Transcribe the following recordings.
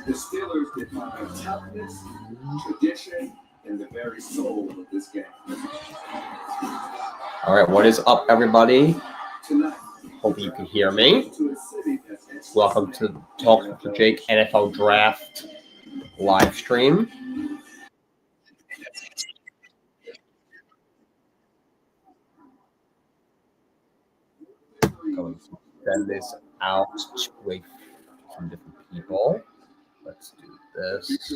The Steelers define toughness, tradition, and the very soul of this game. All right, what is up, everybody? Tonight, Hope you can hear me. to a city that's Welcome to Talk to Jake NFL Draft live stream. Going to send this out to some different people. Let's do this.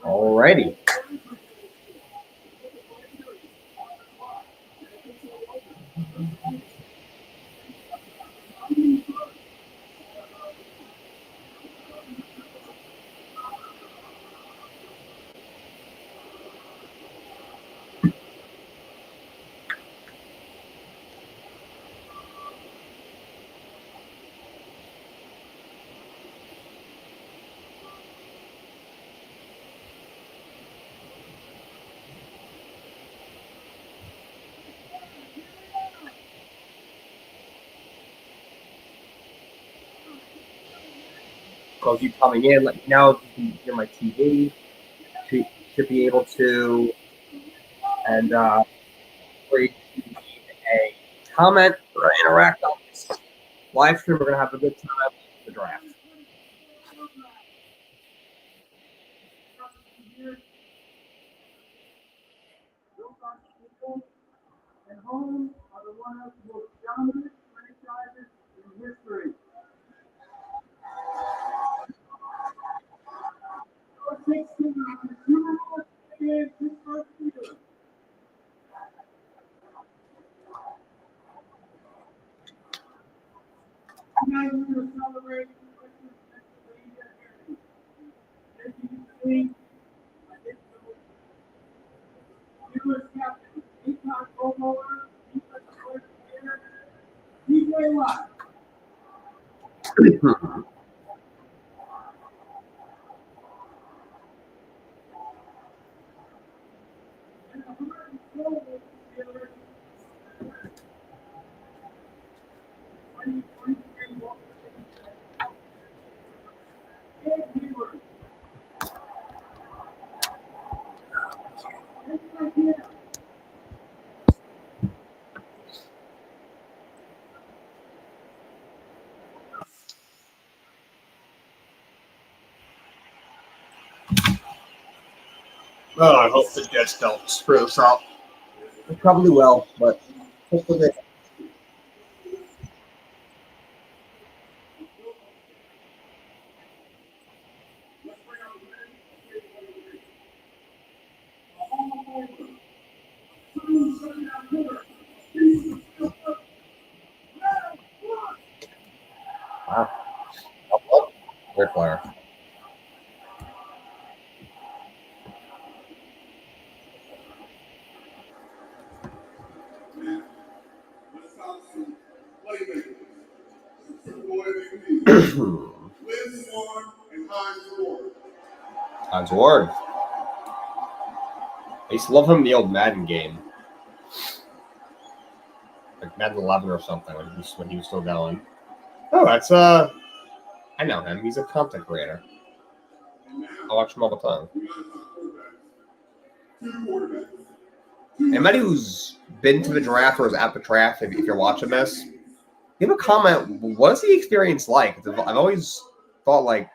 Alrighty. Because you coming in, let me know if you can hear my TV. Should be able to. And please leave a comment or interact on this live stream. We're going to have a good time with the draft. And home are the one of the most dominant franchises in history. Tonight we will celebrate Western Pennsylvania heritage. Introducing U.S. captain, eight-time Pro Bowler, defensive player of the year, DJ Watt. And the heart and soul of the Steelers. 2023 Walker Ed Hayward. That's right here. Oh, I hope the Jets don't screw us up. They probably will, but hopefully they. Wow. Great player. Liz Warren and Heinz Ward. That's Ward. I used to love him in the old Madden game. Like Madden 11 or something when he was still going. Oh, that's I know him. He's a content creator. I watch him all the time. Anybody who's been to the draft or is at the draft, if you're watching this, give a comment. What's the experience like? I've always thought, like,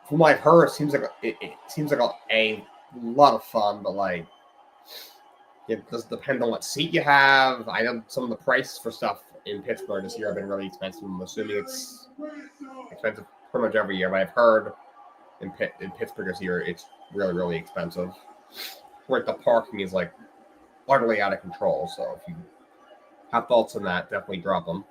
from what I've heard, it seems like a lot of fun, but like it does depend on what seat you have. I know some of the prices for stuff in Pittsburgh this year have been really expensive. I'm assuming it's expensive pretty much every year, but I've heard in Pittsburgh this year it's really, really expensive. Where the parking is like utterly out of control. So if you have thoughts on that, definitely drop them.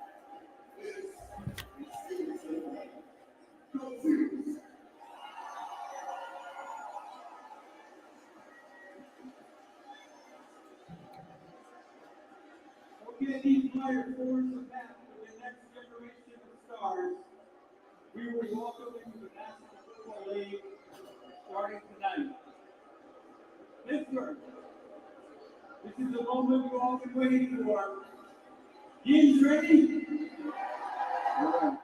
Okay, these players forge the path to the next generation of stars. We will welcome into the National Football League starting tonight. Pittsburgh, this is the moment we've all been waiting for. Games ready? All right.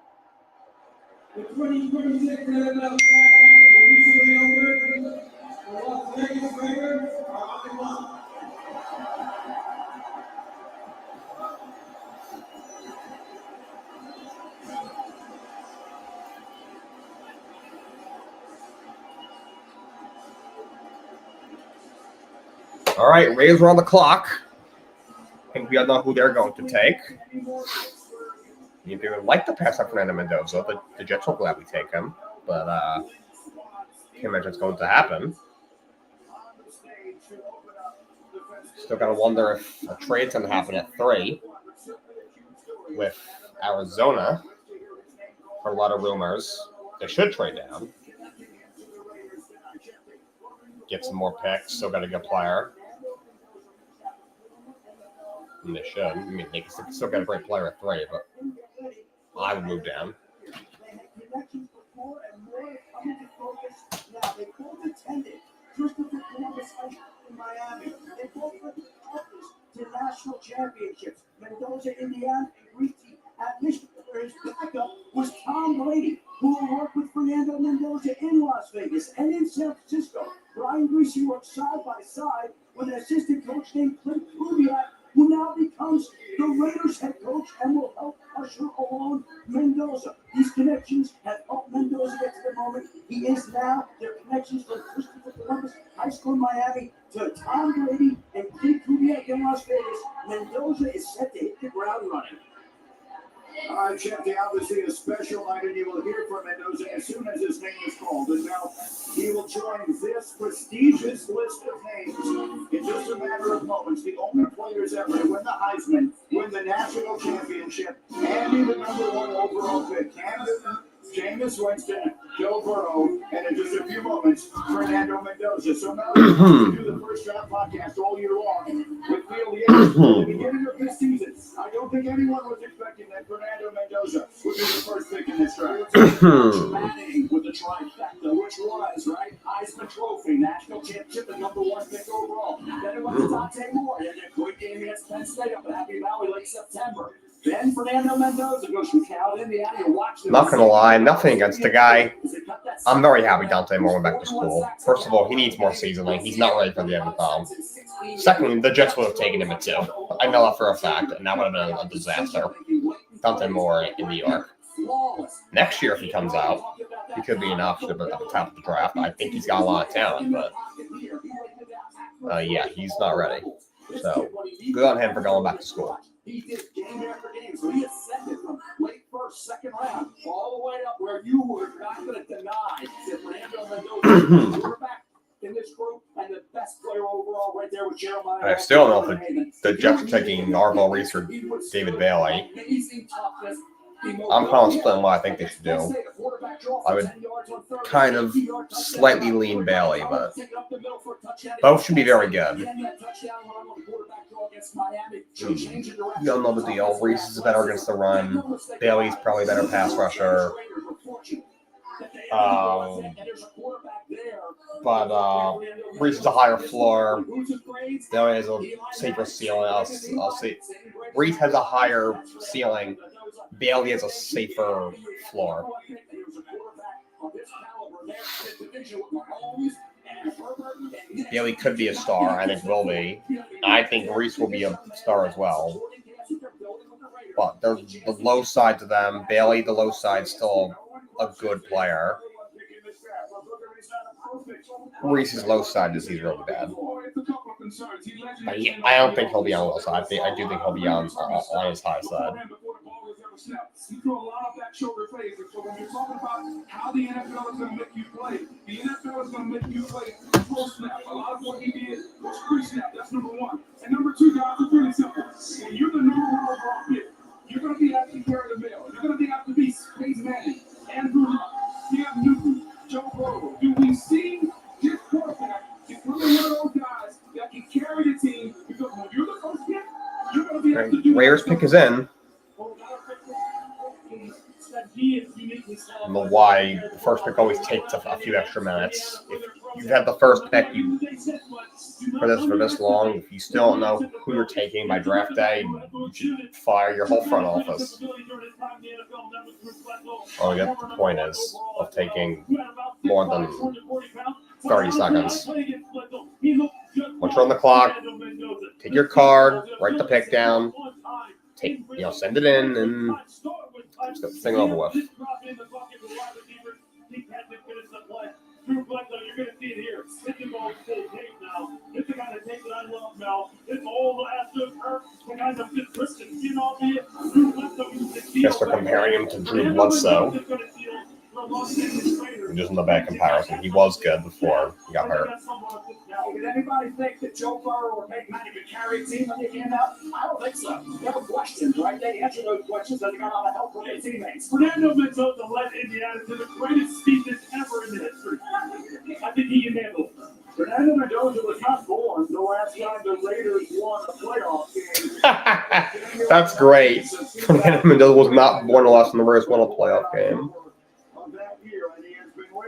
The 2026 NFL Draft recently over. The Las Vegas Raiders are on the clock. All right, Rays are on the clock. I think we all know who they're going to take. If you would like to pass up Fernando Mendoza, the Jets will gladly take him. But can't imagine it's going to happen. Still got to wonder if a trade's going to happen at 3 with Arizona. For a lot of rumors, they should trade down. Get some more picks. Still got a good player. And they should. I mean, they still got a great player at 3, but I would move down. To national championships. Mendoza, Indiana, and Greasy at Michigan. His backup was Tom Brady, who will work with Fernando Mendoza in Las Vegas and in San Francisco. Brian Greasy worked side by side with an assistant coach named Clint Kubiak, who now becomes the Raiders head coach and will help usher along Mendoza. These connections have helped Mendoza get to the moment he is now. Their connections from Christopher Columbus High School in Miami to Tom Brady and Clint Kubiak in Las Vegas. Mendoza is set to hit the ground running. All right, check out. This is a special night, and you will hear from Mendoza as soon as his name is called. And now he will join this prestigious list of names in just a matter of moments. The only players ever to win the Heisman, win the national championship, and be the #1 overall pick. Camden, Jameis Winston, Joe Burrow, and in just a few moments, Fernando Mendoza. So now we do the First Draft podcast all year long with Field Yates. At the beginning of this season, I don't think anyone was expecting that Fernando Mendoza would be the first pick in this draft. Manning with the trifecta, which was, right, Heisman Trophy, national championship, the #1 pick overall. Then it was Dante Moore. He had a great game against Penn State up in Happy Valley late September. Then Fernando Mendoza goes from Cal, Indiana. You watch them. Not gonna lie, nothing against the guy. I'm very happy Dante Moore went back to school. First of all, he needs more seasoning. He's not ready for the NFL. Secondly, the Jets would have taken him at 2. I know that for a fact, and that would have been a disaster. Dante Moore in New York. Next year, if he comes out, he could be an option at the top of the draft. I think he's got a lot of talent, but yeah, he's not ready. So good on him for going back to school. He did game after game, so he ascended from late first, second round, all the way up where you were not going to deny that Fernando Mendoza is quarterback in this group and the best player overall right there with Jeremiah. I still don't know if the Jets are taking Narvel Reese or David Bailey. I'm kind of splitting what I think they should do. I would kind of slightly lean Bailey, but both should be very good. You all know the deal. Reese is better against the run. Bailey's probably better pass rusher. but Reese has a higher floor. Bailey has a safer ceiling. I'll see. Reese has a higher ceiling. Bailey has a safer floor. Bailey could be a star. I think will be. I think Reese will be a star as well. But they're the low side to them. Bailey, the low side, still a good player. Reese's low side is he's really bad. I don't think he'll be on the low side. I do think he'll be on his high side. You throw a lot of back shoulder plays. So when you're talking about how the NFL is going to make you play, the NFL is going to make you play full snap. A lot of what he did was pre-snap. That's number one. And number two, guys, it's really simple. When you're the number one overall pick, you're going to be asking Gary DeMille. You're going to have to be Peyton Manning, Andrew Luck, Cam Newton, Joe Burrow. Do we see this quarterback becoming one of those guys that can carry the team? Because when you're the first pick, you're going to be able to do Raiders pick is in. I don't know why the first pick always takes a few extra minutes. If you've had the first pick for this long, if you still don't know who you're taking by draft day, you should fire your whole front office. Oh, yeah, the point is of taking more than 30 seconds. Once you're on the clock, take your card, write the pick down, send it in, and just get the thing over with. Drew Bledsoe, you're going to see it here. Hit the ball full tape now. It's the kind of tape that I love, Mel. It's all the Astros hurt. The guys have been Christian skin all day. Drew Bledsoe used to steal. Guess they're comparing him to Drew Bledsoe. Just in the bad comparison. He was good before he got hurt. Now, did anybody think that Joe Burrow or Peyton Manning could carry a team when they came out? I don't think so. They have questions, right? They answer those questions and they got a lot of help from their teammates. Fernando Mendoza led Indiana to the greatest season ever in the history. I think he can handle it. Fernando Mendoza was not born the last time the Raiders won a playoff game. That's great. Fernando Mendoza was not born the last time the Raiders won a playoff game.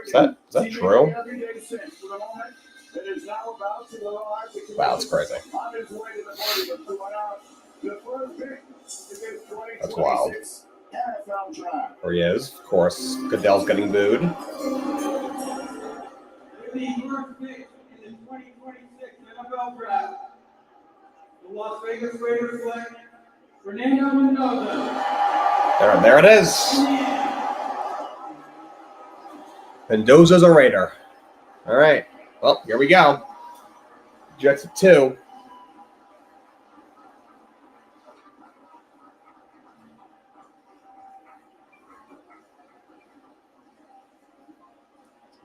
Is that true? Wow, that's crazy. That's wild. There he is. Of course, Goodell's getting booed. The first pick in the 2026 NFL Draft, the Las Vegas Raiders select Fernando Mendoza. There it is. Mendoza's a Raider. All right. Well, here we go. Jets at 2.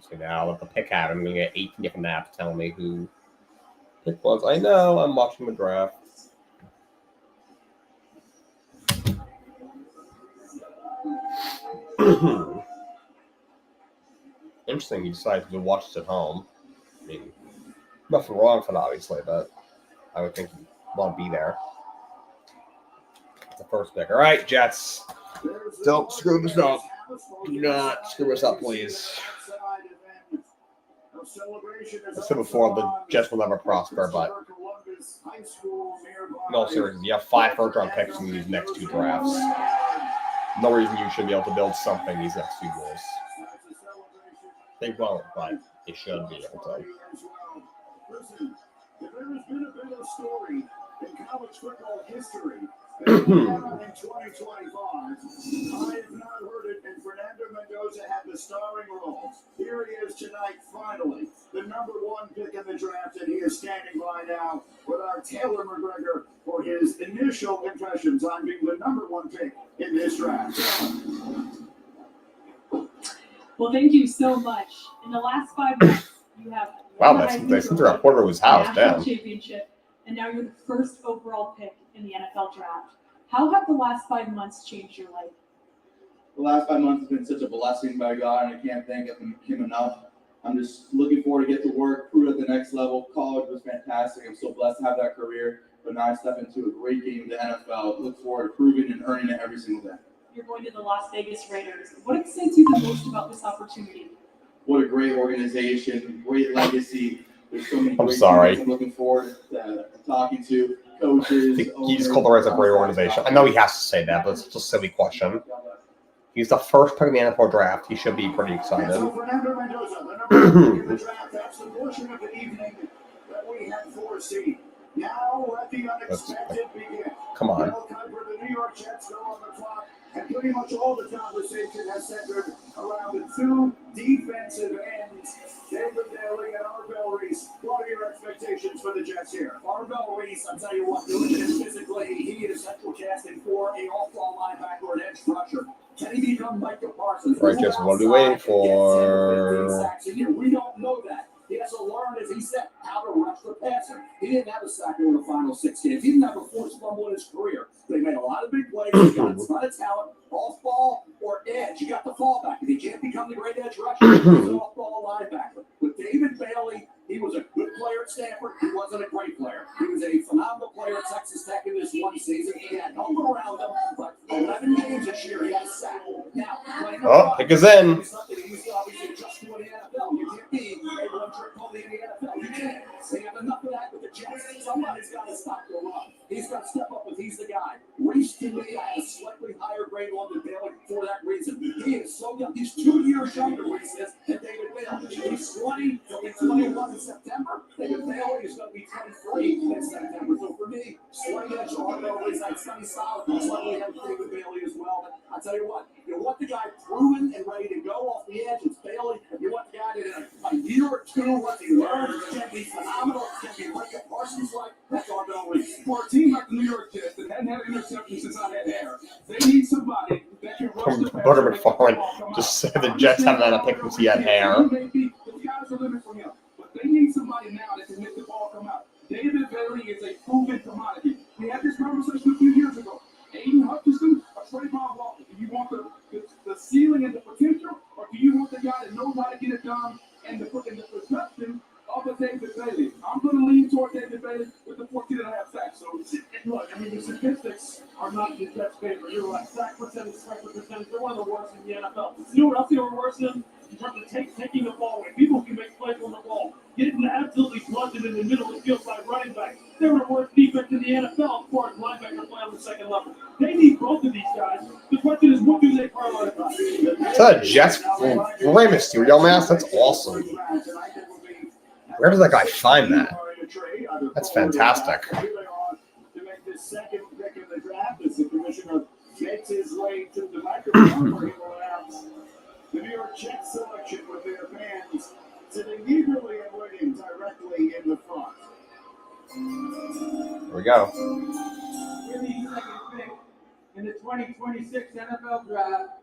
So now let the pick happen. I'm going to get 18 different apps telling me who pick was. I know. I'm watching the draft. Interesting he decided to watch this at home. I mean, nothing wrong with it, obviously, but I would think he'd want to be there. The first pick. All right, Jets. Don't screw this up. Do not screw us up, please. I said before, the Jets will never prosper, but in all seriousness, you have 5 first-round picks in these next 2 drafts. No reason you should be able to build something these next 2 years. They won't, but they should be able to. Listen, if there has been a better story in college football history than in 2025, I have not heard it, and Fernando Mendoza had the starring role. Here he is tonight, finally, the number 1 pick in the draft, and he is standing by now with our Taylor McGregor for his initial impressions on being the number 1 pick in this draft. Well, thank you so much. In the last 5 months, you have They sent their reporter to his house, national damn. championship, and now you're the first overall pick in the NFL draft. How have the last 5 months changed your life? The last 5 months has been such a blessing by God, and I can't thank him enough. I'm just looking forward to get to work, prove at the next level. College was fantastic. I'm so blessed to have that career, but now I step into a great game in the NFL. Look forward to proving and earning it every single day. You're going to the Las Vegas Raiders. What excites you the most about this opportunity? what a great organization, great legacy. There's so many great sorry. people I'm looking forward to talking to, coaches. He just owners, called the Reds a great organization. I know he has to say that, but it's just a silly question. He's the first pick in the NFL draft. He should be pretty excited. So Fernando Mendoza, the number 1 pick in the draft, that's the portion of the evening that we had foreseen. Now let the unexpected begin. Come on. Now time for the New York Jets go on the clock, and pretty much all the conversation has centered around the 2 defensive ends, David Bailey and Arbel Reese. What are your expectations for the Jets here? Arbel Reese, I'll tell you what, doing this physically, he is central casting for a off-ball linebacker and edge rusher. Can he become Micah Parsons? Right, Jets, what are we waiting for? We don't know that. He has to learn, as he said, how to rush the passer. He didn't have a sack in the final 6 games. He didn't have a forced fumble in his career. They made a lot of big plays. He got a ton of talent, off ball or edge. You got the fallback. If he can't become the great edge rusher, he's an off ball linebacker. With David Bailey, he was a good player at Stanford. He wasn't a great player. He was a phenomenal player at Texas Tech in this one season. He had help around him, but 11 games this year, he had a sack. Now, Oh, pick is in. He's obviously just doing the NFL. You can't be a one-trick pony in the NFL. You can't. They have enough of that with the Jets. Somebody's got to stop the run. He's got to step up, and he's the guy. Reese, to me, I have a slightly higher grade on than Bailey for that reason. He is so young. He's 2 years younger, Reese is, than David Bailey. He's 20. He'll be 21 in September. David Bailey is going to be 23 in September. So for me, slightly edge on Bailey. I'd say he's solid. Slightly ahead of David Bailey as well. But I'll tell you what, you want the guy proven and ready to go off the edge. It's Bailey. You want the guy that in a year or two, what he learned can be phenomenal. Can be Micah Parsons like. That's Arbel Reese. For a team like the New York Jets that hadn't had an interception since I had hair, they need somebody that can rush the passer. Booger McFarlane just said the Jets haven't had a pick since he had hair. The sky's the limit for him, but they need somebody now that can make the ball come out. David Bailey is a proven commodity. We had this conversation a few years ago. Aiden Hutchinson or Trayvon Walker. Do you want the ceiling and the potential, or do you want the guy that knows how to get it done and the perception of the David Bailey? I'm going to lean toward David Bailey with the 14.5 sacks. So Look, I mean, the statistics are not the Jets' favor. You're right. Sack percentage, they're one of the worst in the NFL. You know what else they were worse in? In terms of taking the ball away. People can make plays on the ball. Getting absolutely blunted in the middle of the field by running back. They were the worst defense in the NFL as far as linebacker play on the second level. They need both of these guys. The question is, what do they prioritize? Is that a Jets Rey Mysterio mask? That's awesome. Where does that guy find that? That's fantastic. To make this second pick in the draft as the commissioner makes his way to the microphone where he will announce the New York Jets selection with their fans sitting eagerly and waiting directly in the front. Here we go. With the second pick in the 2026 NFL Draft,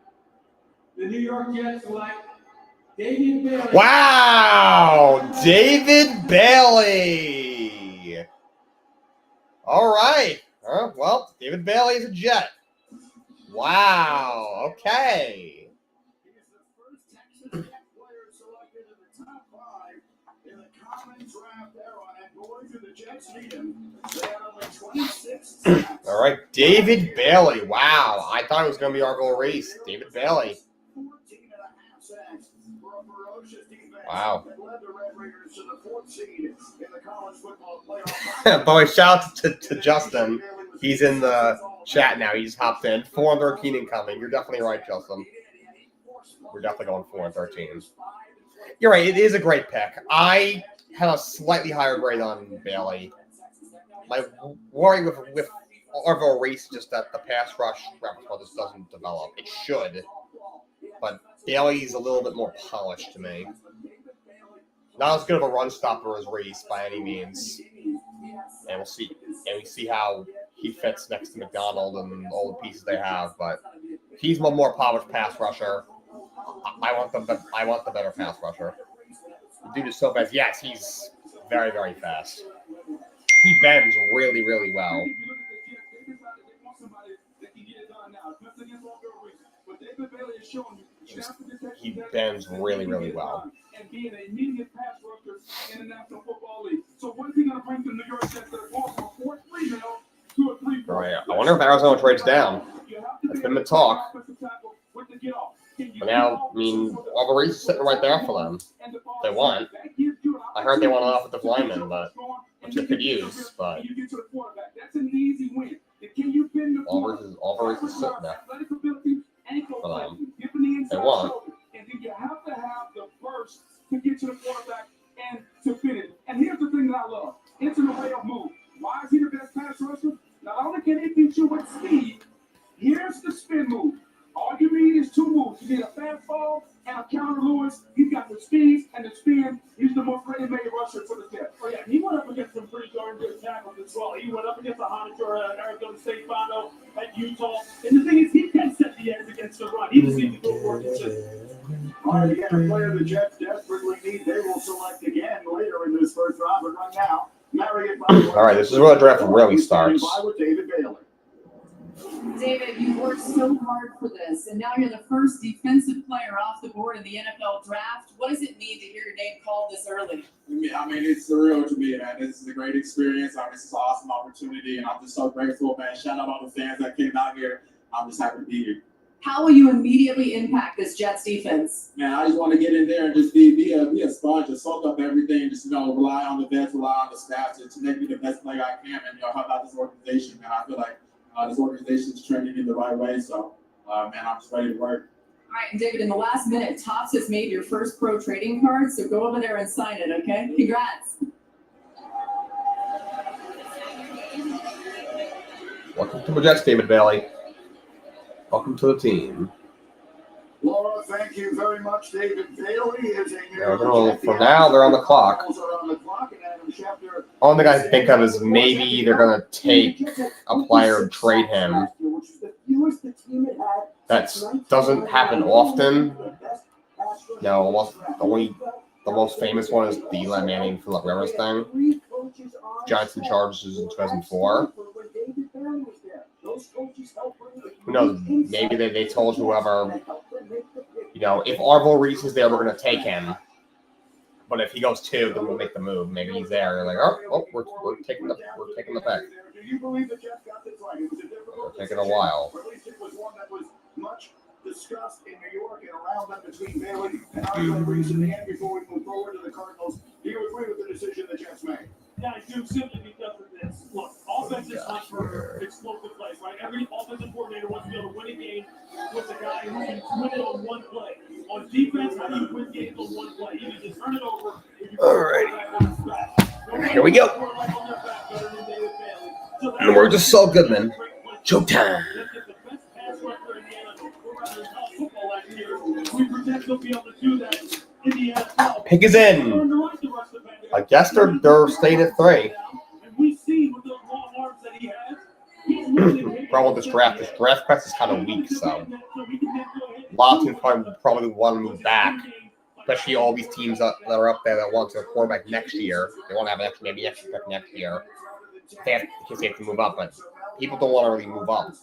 the New York Jets select David Bailey. Wow! David Bailey! All right. Well, David Bailey is a Jet. Wow. Okay. He is the first Texas Tech player selected in the top 5 in the common draft era, and boy, do the Jets need him. They had only 26 sacks. All right. David Bailey. Wow. I thought it was going to be Arbel Reese. David Bailey. 14.5 sacks for a ferocious defense. Wow. That led the Red Raiders to the 4th seed in the college football playoff. Boy, shout out to Justin. He's in the chat now. He's hopped in. 4-13 incoming. You're definitely right, Justin. We're definitely going 4-13. You're right. It is a great pick. I have a slightly higher grade on Bailey. My worry with Arbel Reese is just that the pass rush repertoire just doesn't develop. It should. But Bailey's a little bit more polished to me. Not as good of a run stopper as Reese by any means. And we'll see. And we see how he fits next to McDonald and all the pieces they have. But he's a more polished pass rusher. I want the better pass rusher. The dude is so fast. Yes, he's very, very fast. He bends really, really well. if you look at the Jets, they decided they want somebody that can get it done now. Just against Arbel Reese. But David Bailey has shown you. He bends really, really well. And being an immediate pass rusher in the National Football League. So what is he going to bring to the New York Jets? They're going from a 4-3 now to a 3-4. Right. I wonder if Arizona trades down. That's been the talk. But now, I mean, all the races sitting right there for them. They want. I heard they want an offensive lineman, but which they could use, but all the races sitting there for them. They want. And then you have to have the burst to get to the quarterback and to finish. And here's the thing that I love. It's in the way of move. Why is he the best pass rusher? Not only can he beat you with speed, here's the spin move. All you need is two moves. You need a fastball and a counter Lewis. He's got the speed and the spin. He's the most ready-made rusher for the test. Oh, yeah, he went up against some pretty darn good tackles as well. He went up against a Honitor at Arizona State final at Utah. And the thing is, he can set the edge against the run. He just needs to go for it. All right, again, a player the Jets desperately need. They will select again later in this first round, but right now, Marriott. All right, this is where the draft really starts. With David Bailey. David, you worked so hard for this, and now you're the first defensive player off the board in the NFL draft. What does it mean to hear your name called this early? I mean, it's surreal to me, man. This is a great experience. This is an awesome opportunity, and I'm just so grateful, man. Shout out all the fans that came out here. I'm just happy to be here. How will you immediately impact this Jets defense? Man, I just want to get in there and just be a sponge, just soak up everything, just, rely on the vets, rely on the staff to make me the best player I can, and, help out this organization, man. I feel like this organization is trending in the right way, so, man, I'm just ready to work. All right, and David, in the last minute, Topps has made your first pro trading card, so go over there and sign it, okay? Congrats. Welcome to the Jets, David Bailey. Welcome to the team. Laura, thank you very much. David Bailey is a for now, they're on the clock. Only thing I think of is maybe they're going to take a player and trade him. That doesn't happen often. No, the most famous one is the Eli Manning, Philip Rivers thing. Giants and Chargers in 2004. Who knows? Maybe they told whoever, if Arvo Reese is there, we're going to take him. But if he goes 2, then we'll make the move. Maybe he's there. They're like, we're taking the pick. It'll take it a while. Much discussed in New York and around them between Bailey and Arvo Reese in the end before we move forward to the Cardinals. Do you agree with the decision the Jets made? Yeah, I do, simply because of this. Look, offense is not for explosive plays, right? Every offensive coordinator wants to be able to win a game with a guy who can win it on one play. On defense, how do you win games on one play? You can just turn it over. All right. Here we go. And we're just so good, man. Showtime. Pick is in. I guess they're staying at 3. Problem with this draft class is kind of weak, so a lot of teams probably want to move back, especially all these teams that are up there that want to quarterback next year. They want to have extra pick next year. They have to move up, but people don't want to really move up.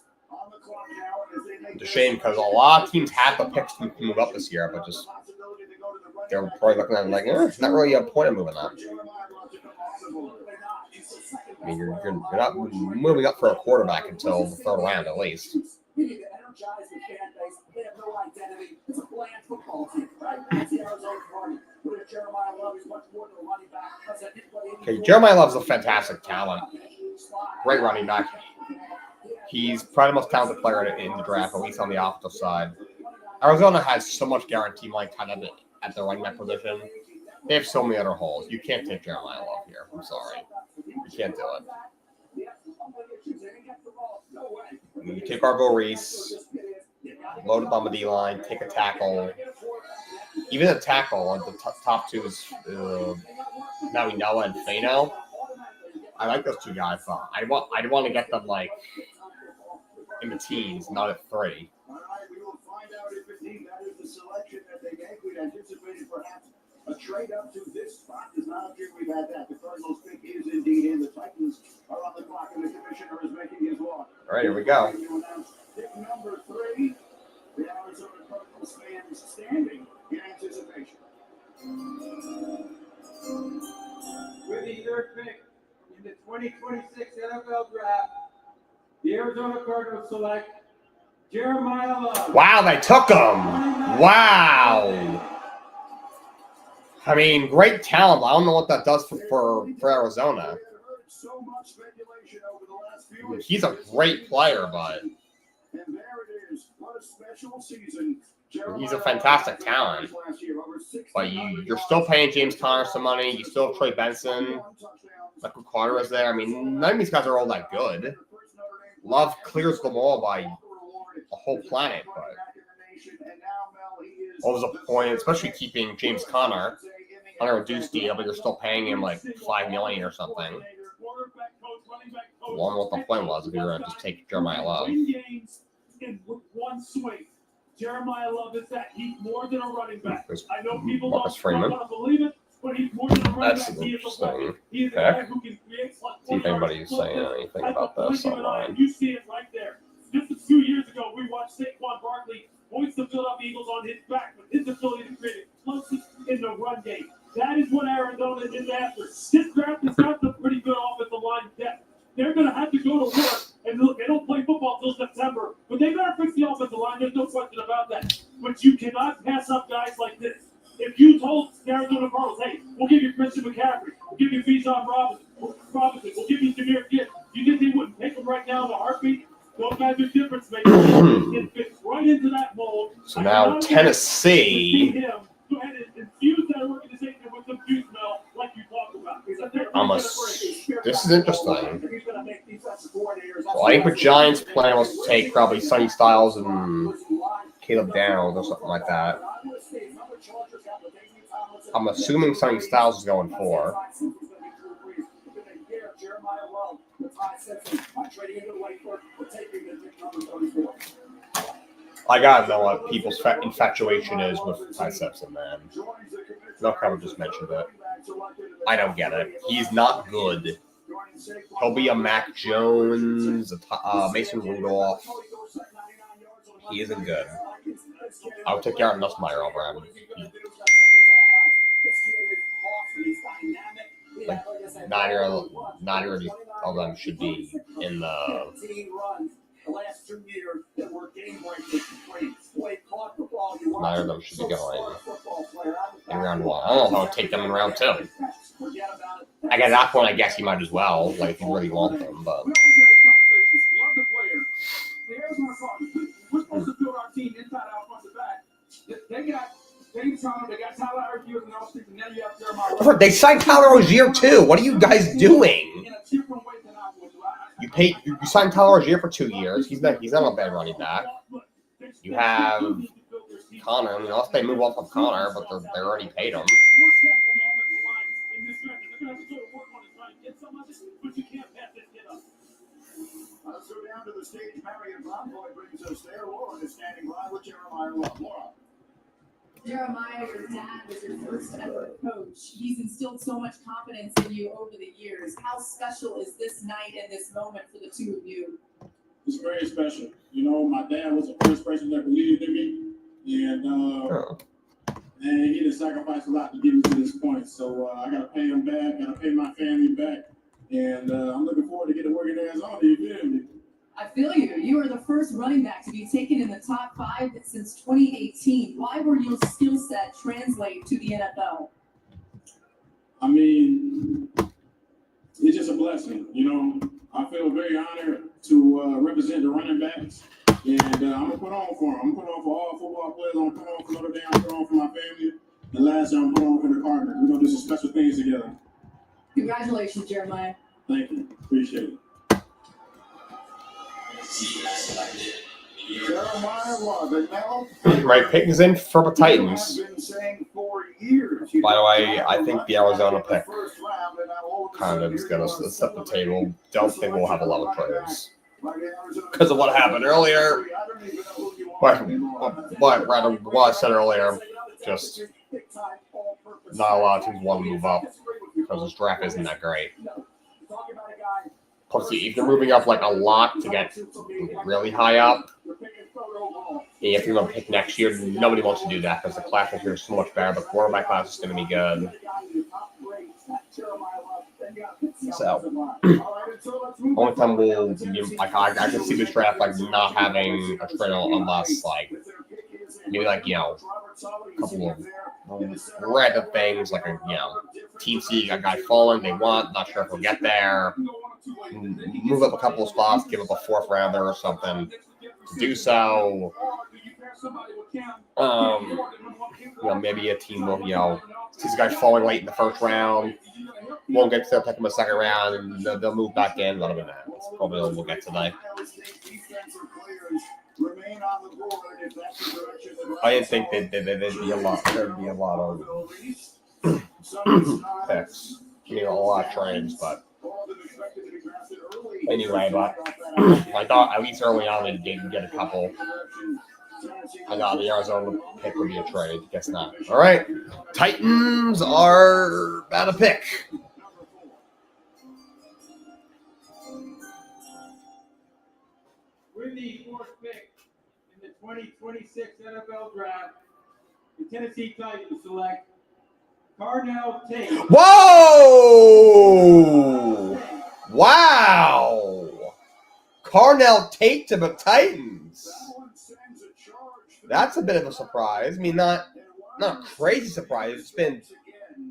It's a shame because a lot of teams have the picks to move up this year, but just they're probably looking at it like, it's not really a point of moving up. I mean, you're not moving up for a quarterback until the 3rd round at least. Okay, Jeremiah Love's a fantastic talent. Great running back. He's probably the most talented player in the draft, at least on the offensive side. Arizona has so much guaranteed like kind of at the running back position. They have so many other holes. You can't take Jeremiah Love here. I'm sorry. You can't do it. You take Arvo Reese, load up on the D-line, take a tackle. Even a tackle, the top 2 is Maui Noah and Fano. I like those 2 guys. I want to get them like in the teens, not at 3. All right, we will find out if indeed that is the selection that they make. We'd anticipated perhaps a trade up to this spot. Does not appear we've had that. The Cardinals pick is indeed in. The Titans are on the clock, and the commissioner is making his walk. All right, here we go. Pick number 3, the Arizona Cardinals fans standing in anticipation. With the 3rd pick in the 2026 NFL Draft, the Arizona Cardinals select Jeremiah Love. Wow, they took him. Wow. I mean, great talent. I don't know what that does for Arizona. He's a great player, but he's a fantastic talent. But you're still paying James Conner some money. You still have Trey Benson. Michael Carter is there. I mean, none of these guys are all that good. Love clears them all by a whole planet, but what was the point? Especially keeping James Conner on a reduced deal, but you're still paying him like $5 million or something. I wonder what the point was if you were going to just take Jeremiah Love. In one swing. Jeremiah Love is that. He's more than a running back. I know people don't want to believe it, but he's more than a running back. He is a weapon. He is a guy who can create. See if anybody's saying anything about this online. You see it right there. Just a few years ago, we watched Saquon Barkley hoist the Philadelphia Eagles on his back with his ability to create explosives in the run game. That is what Arizona is after. This draft has got some pretty good offensive line depth. They're going to have to go to work, and look, they don't play football till September, but they better fix the offensive line. There's no question about that. But you cannot pass up guys like this. If you told Arizona Cardinals, hey, we'll give you Christian McCaffrey, we'll give you Bijan Robinson, we'll give you Jahmyr Gibbs, you think they wouldn't take them right now in a heartbeat? Those guys are difference makers. It fits right into that mold. So now Tennessee. Go ahead and infuse that organization with some juice smell like you talked about. This is interesting. So I think the Giants' plan was to take probably Sonny Styles and Caleb Downs or something like that. I'm assuming Sonny Styles is going 4. I gotta know what people's infatuation is with Ty Simpson, man. No cover just mentioned it. I don't get it. He's not good. He'll be a Mac Jones, a Mason Rudolph. He isn't good. I would take Aaron Nussmeier over him. Like, neither of them should be in the last 2 years that were game breakers. Neither of them should be going in round 1. I don't know if I'll take them in round 2. I guess at that point, I guess you might as well, like if you really want them. But we're supposed to build our team inside out, front to back. They got James Conner, they got Tyler Algier in the offseason, and now you have Jeremiah. They signed Tyler Algier too. What are you guys doing? You signed Tyler Algier for 2 years. He's not a bad running back. You have Connor. Unless they move off of Connor, but they already paid him. Let's go down to the stage. Marion Bonvoy brings us there. Lauren is standing by with Jeremiah Love. Laura. Jeremiah, your dad was your first ever coach. He's instilled so much confidence in you over the years. How special is this night and this moment for the two of you? It's very special. You know, my dad was the first person that believed in me, and he did sacrifice a lot to get me to this point. So I got to pay him back, got to pay my family back, and I'm looking forward to getting to work in Arizona. You feel me? I feel you. You are the first running back to be taken in the top 5 since 2018. Why were your skill set translate to the NFL? I mean, it's just a blessing. You know, I feel very honored to represent the running backs. And I'm going to put on for them. I'm going to put on for all football players. I'm going to put on for Notre Dame. I'm going to put on for my family. And last year, I'm going to put on for the Cardinals. We're going to do some special things together. Congratulations, Jeremiah. Thank you. Appreciate it. Right, Peyton's in for the Titans. By the way, I think the Arizona pick kind of is going to set the table. Don't think we'll have a lot of trades because of what happened earlier. But what I said earlier, just not a lot of teams want to move up because this draft isn't that great. Plus, if you're moving up like a lot to get really high up, and you have to go pick next year, nobody wants to do that because the class this year is so much better. The quarterback class is going to be good. So, only time I can see this draft like not having a trade unless like maybe like, a couple of random things like team seeing a guy falling they want, not sure if he'll get there. Move up a couple of spots, give up a 4th rounder or something to do so. Maybe a team will, sees a guy falling late in the 1st round, won't get to pick him a 2nd round, and they'll move back in. That'll be that. That's probably what we'll get today. I didn't think there'd be a lot. There'd be a lot of picks. A lot of trades, but anyway, but I thought at least early on they did get a couple. I thought the Arizona pick would be a trade. Guess not. All right. Titans are about to pick. With the 4th pick in the 2026 NFL Draft, the Tennessee Titans select Carnell Tate. Whoa! Wow! Carnell Tate to the Titans. That's a bit of a surprise. I mean, not crazy surprise. It's been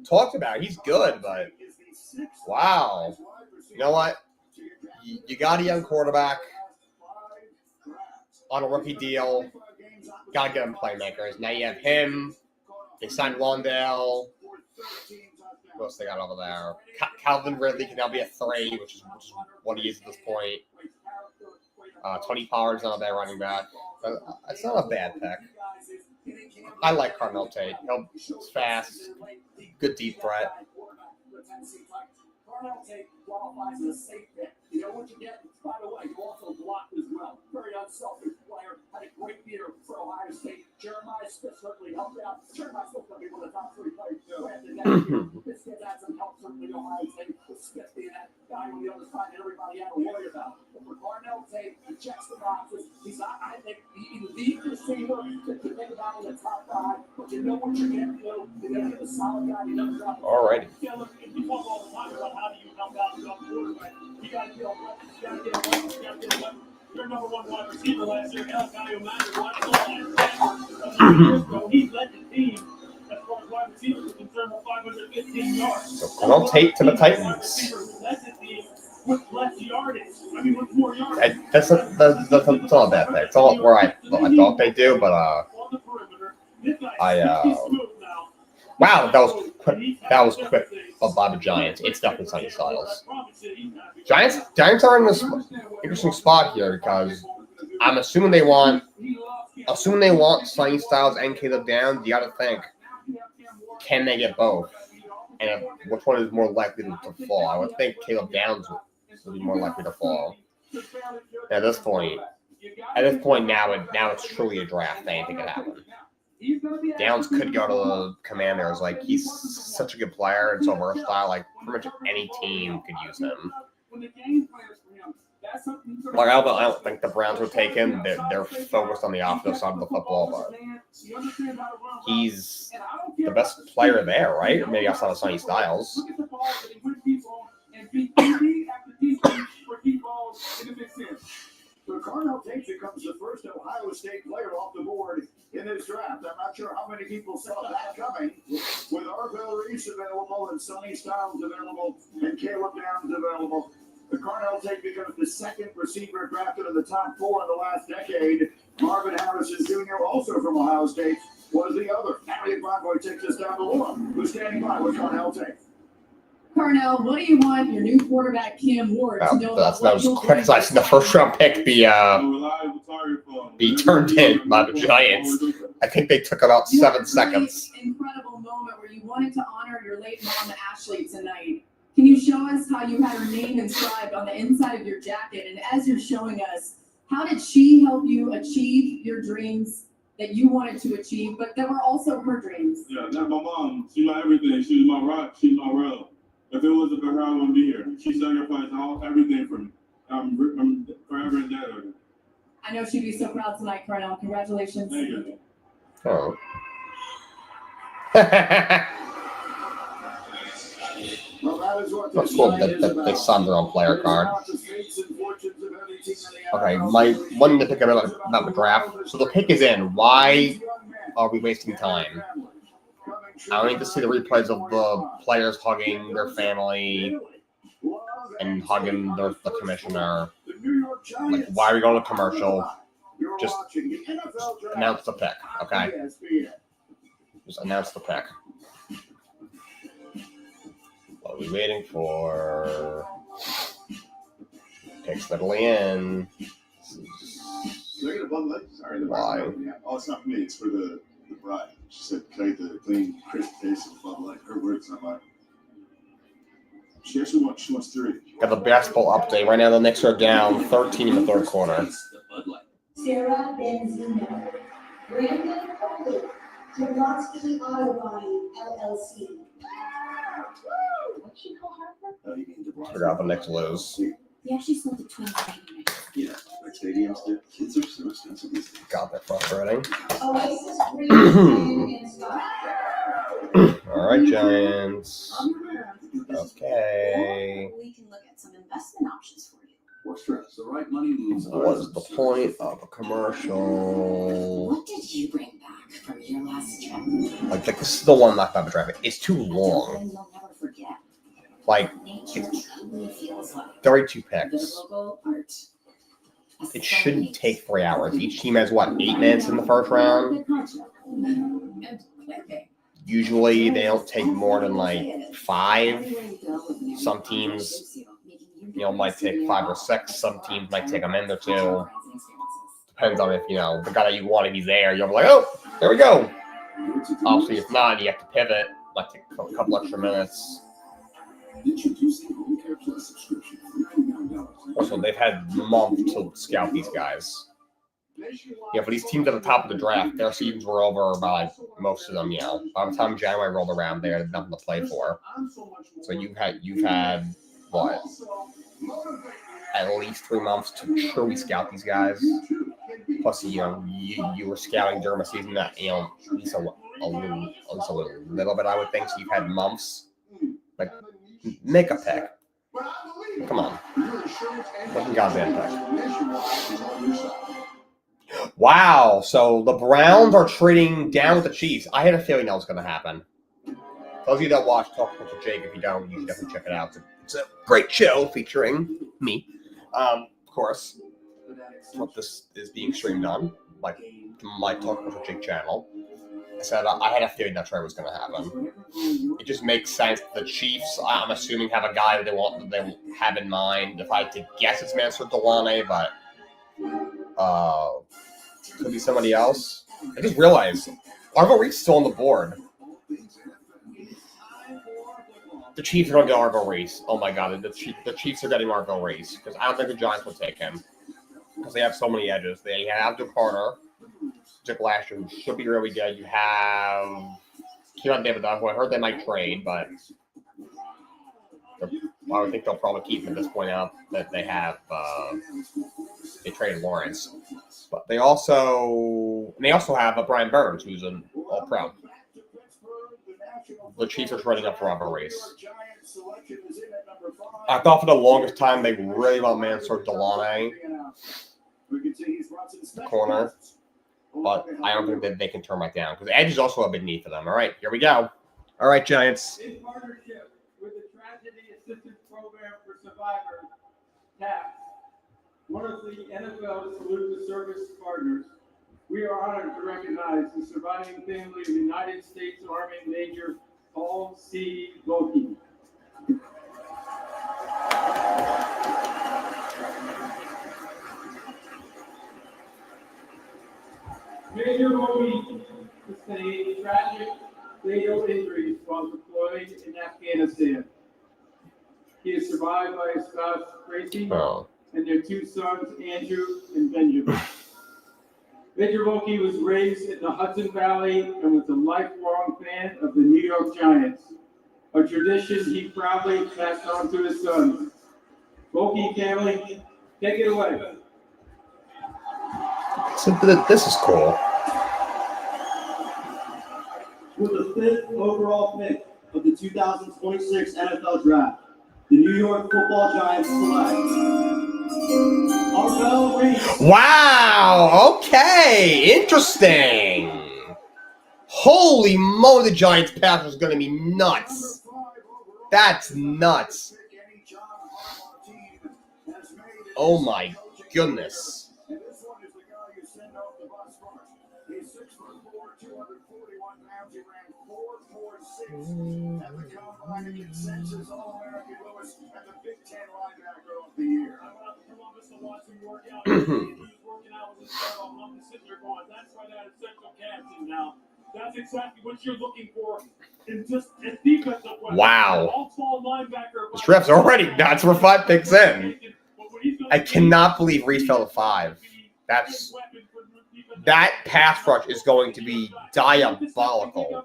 talked about. He's good, but wow. You know what? You got a young quarterback on a rookie deal. Got to get him playmakers. Now you have him. They signed Wandale. What else they got over there? Calvin Ridley can now be a 3, which is what he is at this point. Tony Pollard's not a bad running back. It's not a bad pick. I like Carnell Tate. He's fast, good deep threat. Carnell Tate qualifies as a safe pick. You know what you get? By the way, you also blocked as well. Very unselfish player. Had a great year for Ohio State. Jeremiah Smith certainly helped out. Jeremiah Smith will be one of the top 3 players. This kid had some help certainly Ohio State. Smith being that guy on the other side that everybody had to worry about. But for Carnell Tate, he checks the boxes. He's, I think, the receiver to think about in the top 5. But you know what you're getting, You're going to get a solid guy. You never drop. All right. Yeah, look, you talk all the time about how do you help out the quarterback. You got to get a weapon. You got to get a weapon. You got to get a weapon. Your number 1 wide receiver last year, El Caio Manuel, he led the team as far as wide receivers are concerned with 515 yards. So Carnell Tate to the Titans. With less yardage. I mean, with more yardage. That's not a bad thing. It's all where I thought they do, but wow, that was quick by the Giants. It's definitely Sonny Styles. Giants are in this interesting spot here because I'm assuming they want Sonny Styles and Caleb Downs. You got to think, can they get both? And which one is more likely to fall? I would think Caleb Downs would be more likely to fall. At this point now it's truly a draft. Anything could happen. Downs could go to the Commanders. Like, he's such a good player and so versatile. Like, pretty much any team could use him. Like, I don't think the Browns would take him. They're focused on the offensive side of the football, but he's the best player there, right? Or maybe outside of Sonny Styles. So Carnell Tate becomes the first Ohio State player off the board in this draft. I'm not sure how many people saw that coming. With Arvell Reese available and Sonny Styles available and Caleb Downs available, the Carnell Tate becomes the 2nd receiver drafted in the top 4 in the last decade. Marvin Harrison Jr., also from Ohio State, was the other. Harriet Broadway takes us down to Laura, who's standing by with Carnell Tate. Carnell, what do you want your new quarterback Cam Ward to know? That was quick as I seen the first round pick be turned in by the Giants. I think they took about 7 seconds. Incredible moment where you wanted to honor your late mom Ashley tonight. Can you show us how you had her name inscribed on the inside of your jacket? And as you're showing us, how did she help you achieve your dreams that you wanted to achieve, but that were also her dreams? Yeah, that's my mom. She's my everything. She's my rock. She's my world. If it wasn't for her, I wouldn't be here. She sacrificed everything for me. I'm forever indebted to her. I know she'd be so proud tonight, Carnell. Congratulations. Thank you. Oh. That's cool that they signed their own player card. Okay, my one to pick about the draft. So the pick is in. Why are we wasting time? I don't need to see the replays of the players hugging their family and hugging the commissioner. Like, why are we going to commercial? Just announce the pick, okay? Just announce the pick. What are we waiting for? Pick steadily in. Why? Oh, it's not for me. It's for the bride. She said, "Create the clean, crisp taste of Bud Light." Her words, not mine. She actually wants. She wants 3. Got the basketball update right now. The Knicks are down 13 in the third quarter. Sarah Benzino, Brandon Foley, Jablotsky Auto Body LLC. What'd she call her? Forgot the Knicks lose. Yeah, she sold the twins. Yeah, like stadiums. Kids are so expensive these days. God, that frustrating. Oasis Green and Scott. All right, Giants. Okay. We can look at some investment options for you. Or stress. The right money moves. What is the point of a commercial? What did you bring back from your last trip? Like this is the one left by the traffic. It's too long. You'll never forget. Like Nature truly feels like 32 the picks. local art. It shouldn't take 3 hours. Each team has what, 8 minutes in the first round? Usually they don't take more than like 5. Some teams, might take 5 or 6. Some teams might take a minute or 2. Depends on if, the guy that you want to be there. You'll be like, oh, there we go. Obviously, if not, you have to pivot. Might take a couple extra minutes. Introducing Home Care Plus subscription for $99. Also, they've had months to scout these guys. For these teams at the top of the draft, their seasons were over by most of them. By the time January rolled around, they had nothing to play for. So you've had what? At least 3 months to truly scout these guys. Plus, you were scouting during a season that at least a little bit, I would think. So you've had months. Like, make a pick. Come on. Make a goddamn pick. Wow. So the Browns are trading down with the Chiefs. I had a feeling that was going to happen. Those of you that watch Talk with Jake, if you don't, you should definitely check it out. It's a great show featuring me. Of course, what this is being streamed on, like my Talk with Jake channel. I said I had a feeling that trade was going to happen. It just makes sense. The Chiefs, I'm assuming, have a guy that they have in mind. If I had to guess, it's Master Delane, but could be somebody else. I just realized Arvo Reed's still on the board. The Chiefs are going to get Arvo Reese. Oh my God, the Chiefs are getting Arvo Reese because I don't think the Giants will take him because they have so many edges. They have Dirk Carter. Dick Lasher, who should be really good. You have David Doug, who I heard they might trade, but I would think they'll probably keep him at this point out that they have they traded Lawrence. But they also have a Brian Burns, who's an All-Pro. The Chiefs are trading up for Arvo Reese. I thought for the longest time they really want Mansour Delane, the corner. But I don't think that they can turn that down because edge is also a big need for them. All right, here we go. All right, Giants. In partnership with the Tragedy Assistance Program for Survivors, TAPS, one of the NFL's Salute to Service partners, we are honored to recognize the surviving family of United States Army Major Paul C. Volke. Major Volke sustained tragic fatal injuries while deployed in Afghanistan. He is survived by his spouse, Tracy, and their 2 sons, Andrew and Benjamin. Major Volke was raised in the Hudson Valley and was a lifelong fan of the New York Giants, a tradition he proudly passed on to his sons. Volke family, take it away. So this is cool. With the 5th overall pick of the 2026 NFL Draft, the New York Football Giants select Arvo Reese. Wow. Okay. Interesting. Holy moly, the Giants pass was going to be nuts. That's nuts. Oh my goodness. And this one is the guy you send off the bus first. He's 6'4", 241 pounds. He ran 4.46 at the combine, a consensus All-American Lewis, and the Big Ten linebacker of the year. I went out to Columbus to watch him work out. He was working out with his fellow. I'm just sitting there going, that's right out of Central Casting now. That's exactly what you're looking for in just a defensive weapon. Wow. All-fall linebacker. This draft's already nuts. We're 5 picks in. I cannot believe Reese fell to 5. That pass rush is going to be diabolical.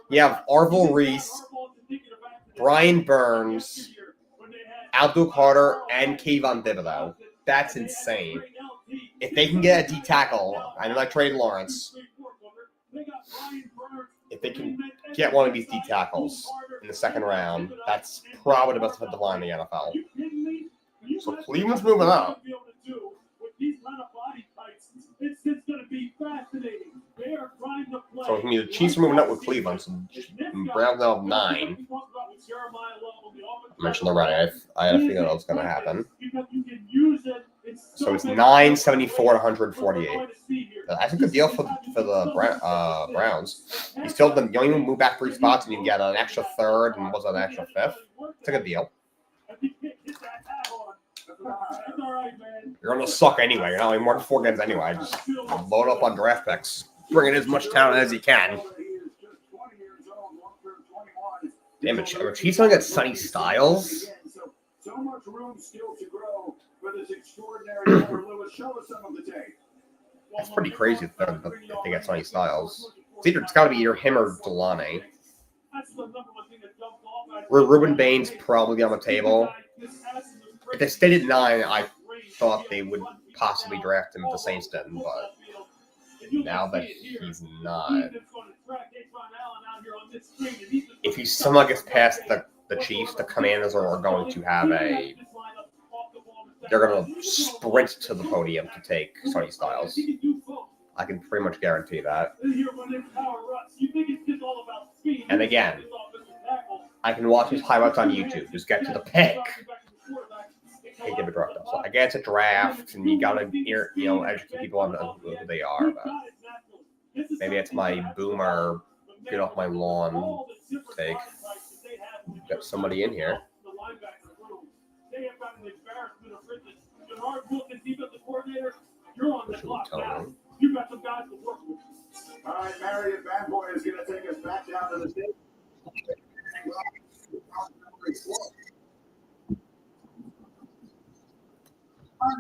You have Arvil Reese, Brian Burns, Abdul Carter, and Kayvon Thibodeau. That's insane. If they can get a D tackle, I know I traded Lawrence. If they can get one of these D tackles in the second round, that's probably the best defensive line in the NFL. So Cleveland's moving up. So the Chiefs are moving up with Cleveland. So Browns now have 9. I mentioned already. I had a feeling that was going to happen. So it's 974 to 148. That's a good deal for the Browns. You still don't even move back 3 spots, and you get an extra 3rd and what's an extra 5th. It's a good deal. You're gonna suck anyway. You're not only more than 4 games anyway. Just load up on draft picks. Bring in as much talent as you can. Damn it, Chiefs don't get Sonny Styles. So much room still to grow for this extraordinary Lewis. Show us some of the tape. That's pretty crazy if they get Sonny Styles. It's got to be either him or Delaney. Ruben Bain's probably on the table. If they stayed at 9, I thought they would possibly draft him if the Saints didn't, but now that he's not. If he somehow gets past the Chiefs, the Commanders are going to have they're going to sprint to the podium to take Sonny Styles. I can pretty much guarantee that. And again, I can watch his highlights on YouTube. Just get to the pick. Hey, David Ruff. So I get it's a draft, and you gotta educate people on who they are. But maybe it's my boomer get off my lawn take. Got somebody in here. You got some guys to work with. All right, Marion Bad Boy is going to take us back down to the stage.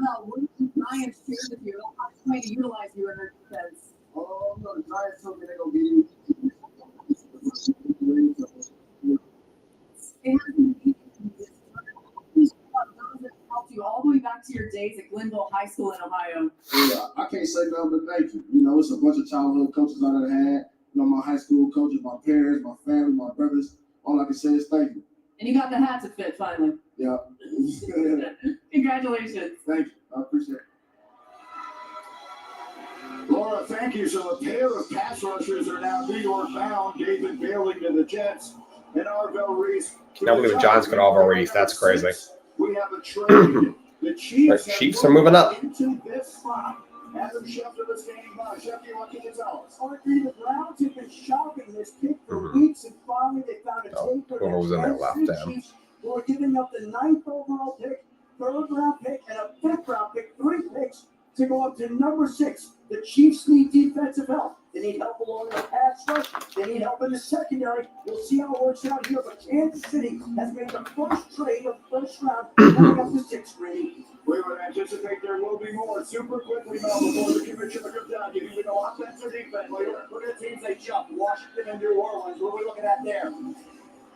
No, what if the Giants share with you? How can you utilize you in their defense? Oh, no, the Giants told me they're going to be you all the way back to your days at Glenville High School in Ohio. Yeah, I can't say nothing but thank you. You know, it's a bunch of childhood coaches I done had. You know, my high school coaches, my parents, my family, my brothers. All I can say is thank you. And you got the hat to fit finally. Yeah. Congratulations. Thank you. I appreciate it. Laura, thank you. So a pair of pass rushers are now New York bound. David Bailey to the Jets and Arvil Reese. Now look at the Giants got Arvil Reese. That's crazy. We have a trade. The Chiefs are moving up. Into this spot. Adam Schefter is standing by. Schefter, what can you tell us? The Browns have been shopping this pick for weeks, and finally they found a tape. Whoever was in there left him. Who are giving up the 9th overall pick, 3rd round pick, and a 5th round pick, 3 picks to go up to number 6. The Chiefs need defensive help. They need help along the pass rush. They need help in the secondary. We'll see how it works out here. But Kansas City has made the first trade of the first round, coming up to 6th grade. We would anticipate there will be more super quickly now before the commissioner comes down. You either go offense or defense. Look at the teams they jump. Washington and New Orleans. What are we looking at there?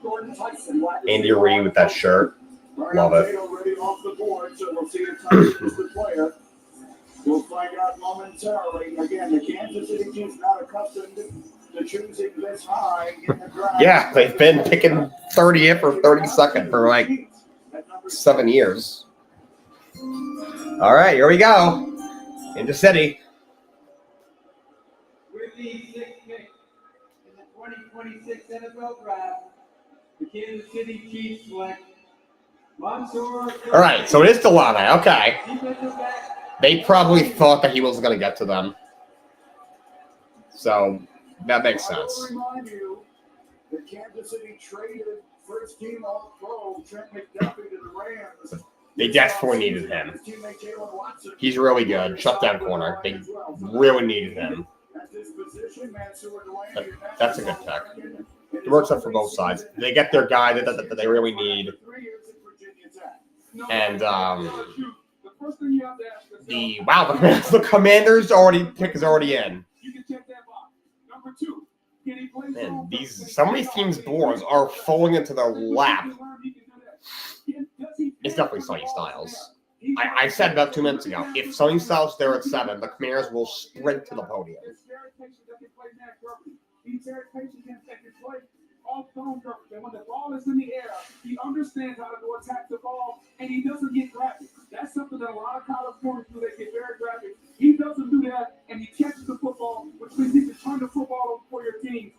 Gordon Tyson. Andy Reid with that shirt. Love it. Already off the board, so we'll see if Tyson is the player. We'll find out momentarily. Again, the Kansas City team's not accustomed to choosing this high in the draft. Yeah, they've been picking 30th or 32nd for like 7 years. All right, here we go. Into City. With the 2026 NFL Draft, the Kansas City Chiefs select Mansour. All right, so it is Delane. Okay. Defensive back. They probably thought that he wasn't going to get to them. So that makes I will sense. remind you that Kansas City traded first-team All-Pro Trent McDuffie to the Rams. They desperately needed him. He's really good. Shutdown corner. They really needed him. That's a good pick. It works out for both sides. They get their guy that they really need. And the Commanders already pick is already in. You can check that box. Number 2, can he play Man, some of these teams' boards are falling into their lap. It's definitely Sonny Styles. I said about 2 minutes ago, if Sonny Styles is there at 7, the Commanders will sprint to the podium. He's very patient that can play man coverage. He's very patient that can play off zone coverage. And when the ball is in the air, he understands how to go attack the ball, and he doesn't get graphic. That's something that a lot of college corners do. They get very graphic. He doesn't do that, and he catches the football, which means he can turn the football over for your team.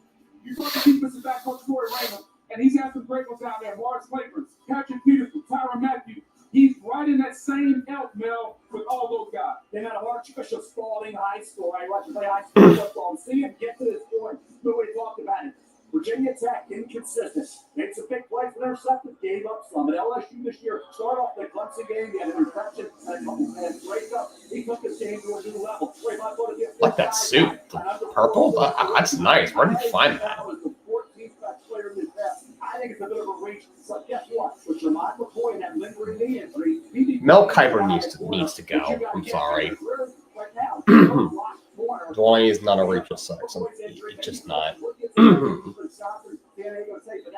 You saw the defensive back coach Corey Raymond, and he's had some great ones out there. Lawrence Claiborne, Patrick Peterson, Tyrann Mathieu. He's right in that same elk, Mel, with all those guys. They had a Archbishop Spalding High School. I watched him play high school football. See him get to this point. Nobody talked about it. Virginia Tech, inconsistent. Makes a big play for intercepted, gave up some. At LSU this year, start off the Clemson game, he had an interception and a breakup. He took his game to a new level. Like that suit, the purple. That's nice. Where did you find that? I think it's a bit of a reach. So guess what? With Jermon McCoy and that lingering knee injury, Mel Kiper needs to go. I'm sorry. Dwayne is not a Rachel Sexton. He's just not.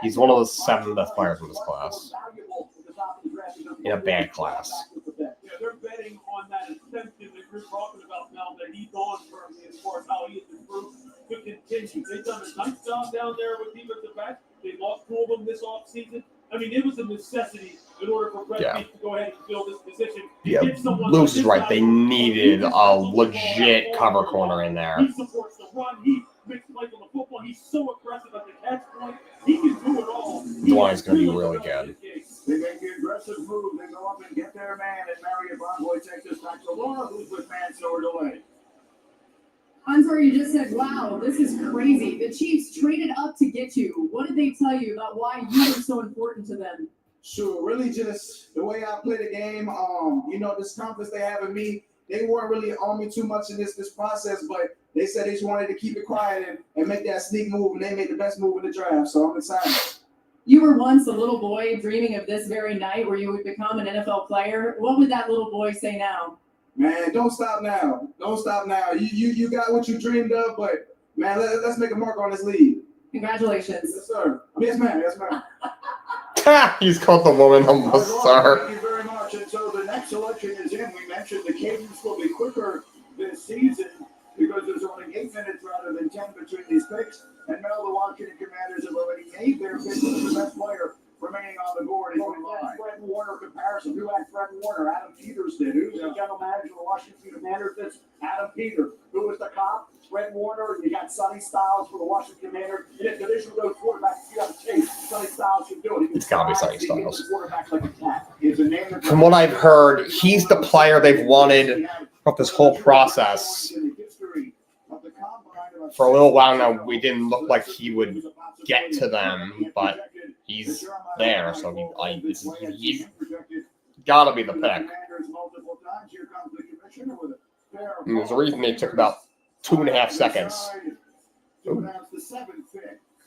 He's one of the 7 best players in this class. In a bad class. Yeah, they're betting on that ascension that you're talking about now, that he's on firmly as far as how he has improved to continue. They've done a nice job down there with defensive backs. They lost 2 of them this offseason. I mean, it was a necessity in order for Brett Veach to go ahead and fill this position. Yeah, Luce is right. They needed a legit cover corner in there. He supports the run. He makes plays on the football. He's so aggressive at the catch point. He can do it all. Dwayne's going to be really good. They make the aggressive move. They go up and get their man, and Marion Bonvoy takes this back to Laura, who's with Mansour Delay. Ansar, you just said, wow, this is crazy. The Chiefs traded up to get you. What did they tell you about why you were so important to them? Sure, really just the way I play the game. This confidence they have in me, they weren't really on me too much in this process, but they said they just wanted to keep it quiet and make that sneak move, and they made the best move in the draft, so I'm excited. You were once a little boy dreaming of this very night where you would become an NFL player. What would that little boy say now? Man, don't stop now. Don't stop now. You got what you dreamed of, but, man, let's make a mark on this league. Congratulations. Yes, sir. Yes, ma'am. Yes, ma'am. He's called the woman almost, sir. Thank you very much. And so the next selection is in. We mentioned the cadence will be quicker this season because there's only 8 minutes rather than 10 between these picks. And now the Washington Commanders have already made their pick for the best player remaining on the board. Fred Warner comparison. Who had Fred Warner? Adam Peters did. Who's the general manager of the Washington Commanders? That's Adam Peters. Who was the cop? Fred Warner. You got Sonny Styles for the Washington Commanders. And if the division goes quarterback, you got to chase. Sonny Styles should do it. It's got to be Sonny Styles. Like From what I've heard, he's the player they've wanted throughout this whole process. For a little while now, we didn't look like he would get to them, but he's there, so he's got to be the pick. And there's a reason they took about 2.5 seconds. Ooh.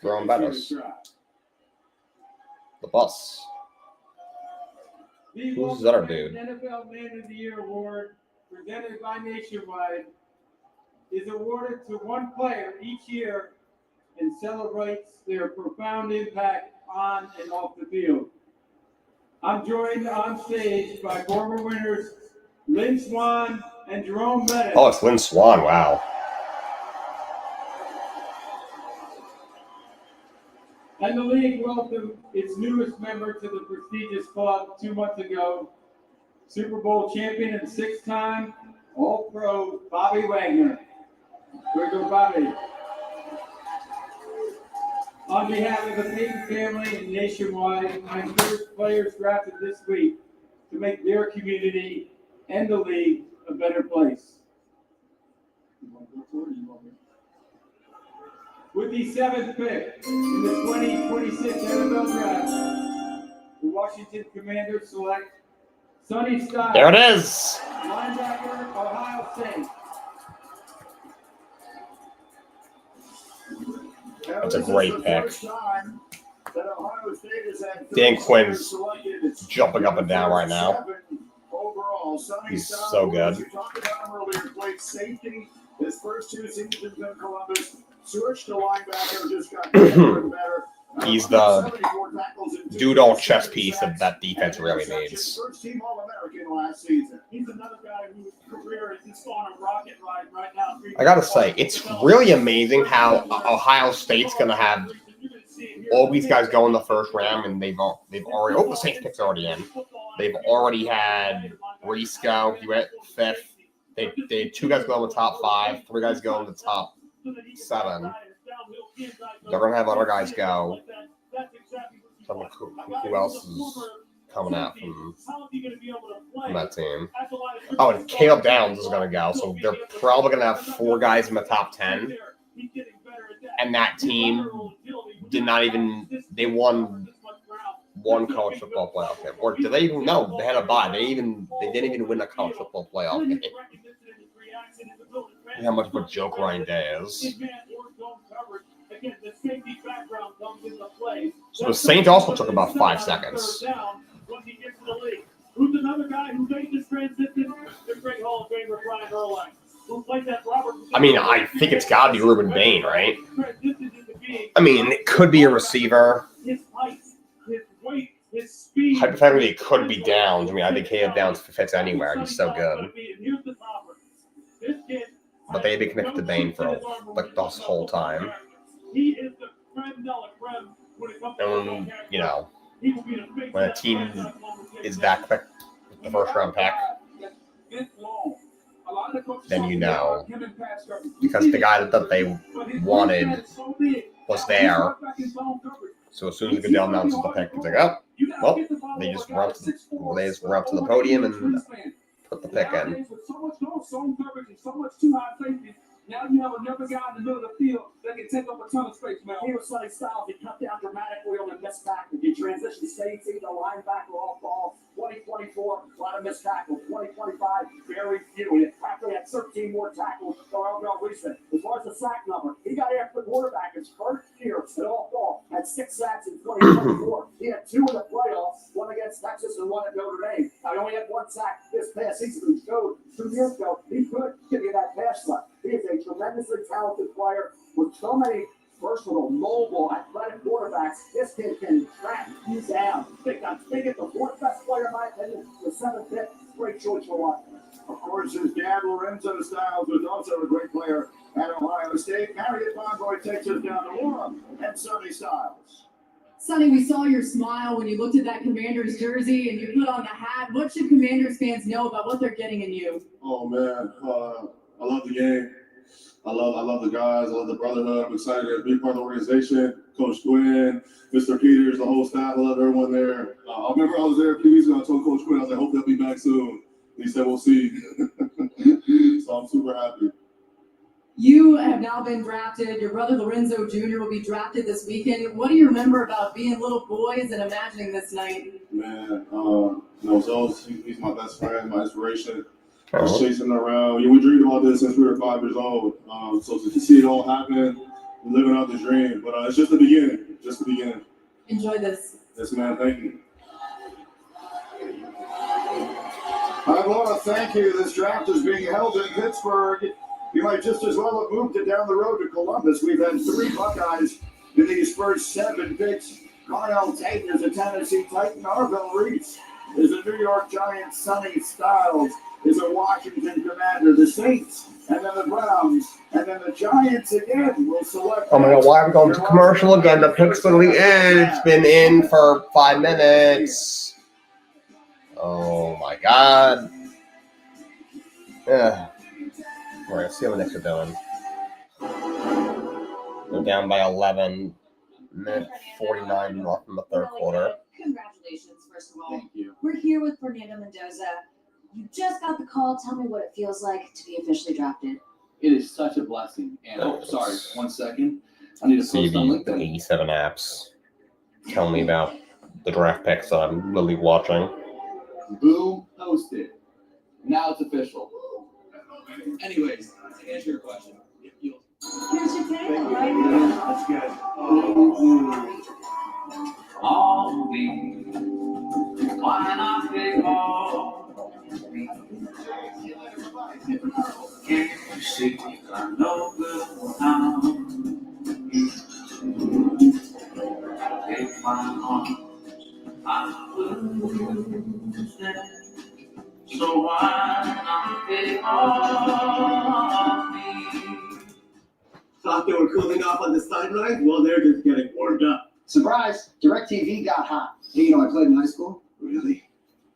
Jerome Bettis. The bus. Who's that other dude? NFL Man of the Year award, presented by Nationwide, is awarded to one player each year and celebrates their profound impact on and off the field. I'm joined on stage by former winners Lynn Swann and Jerome Bettis. Oh, it's Lynn Swann. Wow. And the league welcomed its newest member to the prestigious club 2 months ago, Super Bowl champion and 6-time All-Pro Bobby Wagner. Where go, Bobby? On behalf of the Payton family and nationwide, I encourage players drafted this week to make their community and the league a better place. With the 7th pick in the 2026 NFL Draft, the Washington Commanders select Sonny Styles. There it is. Linebacker, Ohio State. That's a great pick. Dan Quinn's jumping up and down right now. He's so good. His first 2 seasons in Columbus, switched to linebacker, just got better and better. He's the doodle chess piece that that defense really needs. First team All-American last season. He's another guy whose career is just on a rocket ride right now. I gotta say, it's really amazing how Ohio State's gonna have all these guys go in the first round, and they've already the Saints pick's already in. They've already had Reese go. He went 5th. They had 2 guys go in the top 5, 3 guys go in the top 7. They're gonna have other guys go. Who else is coming out from that team? Oh, and Caleb Downs is gonna go. So they're probably gonna have 4 guys in the top 10. And that team did not even. They won one college football playoff game. Or did they even? No, they had a bye. They didn't even win a college football playoff game. How much of a joke Ryan Day is. So the Saints also took about 5 seconds. Who's another guy who made this transition? The great Hall of Famer Brian Urlacher, who played that Robert. I mean, I think it's got to be Ruben Bain, right? I mean, it could be a receiver. His height, his weight, his speed. Hypothetically, it could be Downs. I mean, I think Caleb Downs fits anywhere. He's so good. But they've been connected to Bain for like this whole time. He is the creme de la creme when it comes to And, you know, when a team is that quick with the first round pick, then you know. Because the guy that they wanted was there. So as soon as Goodell announces the pick, it's like, oh, well, they just run up to the podium and put the pick in. Now you have another guy in the middle of the field that can take up a ton of space, man. He was Sonny Styles. He cut down dramatically on the missed tackle. He transitioned safety to linebacker off ball. 2024, a lot of missed tackles. 2025, very few. He actually had 13 more tackles for Alvin recent. As far as the sack number, he got after the quarterback his first year at off ball. Had 6 sacks in 2024. He had 2 in the playoffs, one against Texas and one at Notre Dame. Now, he only had 1 sack this past season. He showed 2 years ago he could give you that pass left. He is a tremendously talented player with so many versatile, mobile, athletic quarterbacks. This kid can track you down. Think it's the 4th best player in my opinion. The 7th pick, great choice for Washington. Of course, his dad, Lorenzo Styles, was also a great player at Ohio State. Harriet Bonvoy takes us down to Laura and Sonny Styles. Sonny, we saw your smile when you looked at that Commanders jersey and you put on the hat. What should Commanders fans know about what they're getting in you? Oh man, I love the game. I love the guys. I love the brotherhood. I'm excited to be part of the organization. Coach Quinn, Mr. Peters, the whole staff. I love everyone there. I remember I was there a few weeks ago. I told Coach Quinn, I was like, I hope they'll be back soon. And he said, we'll see. So I'm super happy. You have now been drafted. Your brother Lorenzo Jr. will be drafted this weekend. What do you remember about being little boys and imagining this night? Man, Zoe's, he's my best friend, my inspiration. Just chasing around. We dreamed about this since we were 5 years old. So to see it all happen, living out the dream. But it's just the beginning. Just the beginning. Enjoy this. Yes, man. Thank you. I want to thank you. This draft is being held in Pittsburgh. You might just as well have moved it down the road to Columbus. We've had 3 Buckeyes in these first 7 picks. Carnell Tate is a Tennessee Titan. Arvell Reese is a New York Giants. Sonny Styles is a Washington Commander. The Saints, and then the Browns, and then the Giants again will select. Oh my God, why are we going to commercial again? The pick's literally in. It's been in for 5 minutes. Oh my God. Yeah. All right, let's see how the Knicks are doing. They're down by 11. minute 49 left in the third quarter. Congratulations, first of all. Thank you. We're here with Fernando Mendoza. You just got the call. Tell me what it feels like to be officially drafted. It is such a blessing. And oh, sorry, 1 second. I need to See post on the LinkedIn. 87 apps. Tell me about the draft picks that I'm really watching. Boom, posted. Now it's official. Anyways, to answer your question, you'll Here's your table right That's good. All me. Why not take all me? Can't you see I know good now? Take my arm, I will lose them. So why not take all me? Thought they were cooling off on the sidelines? Well, they're just getting warmed up. Surprise! DirecTV got hot. Hey, you know I played in high school? Really?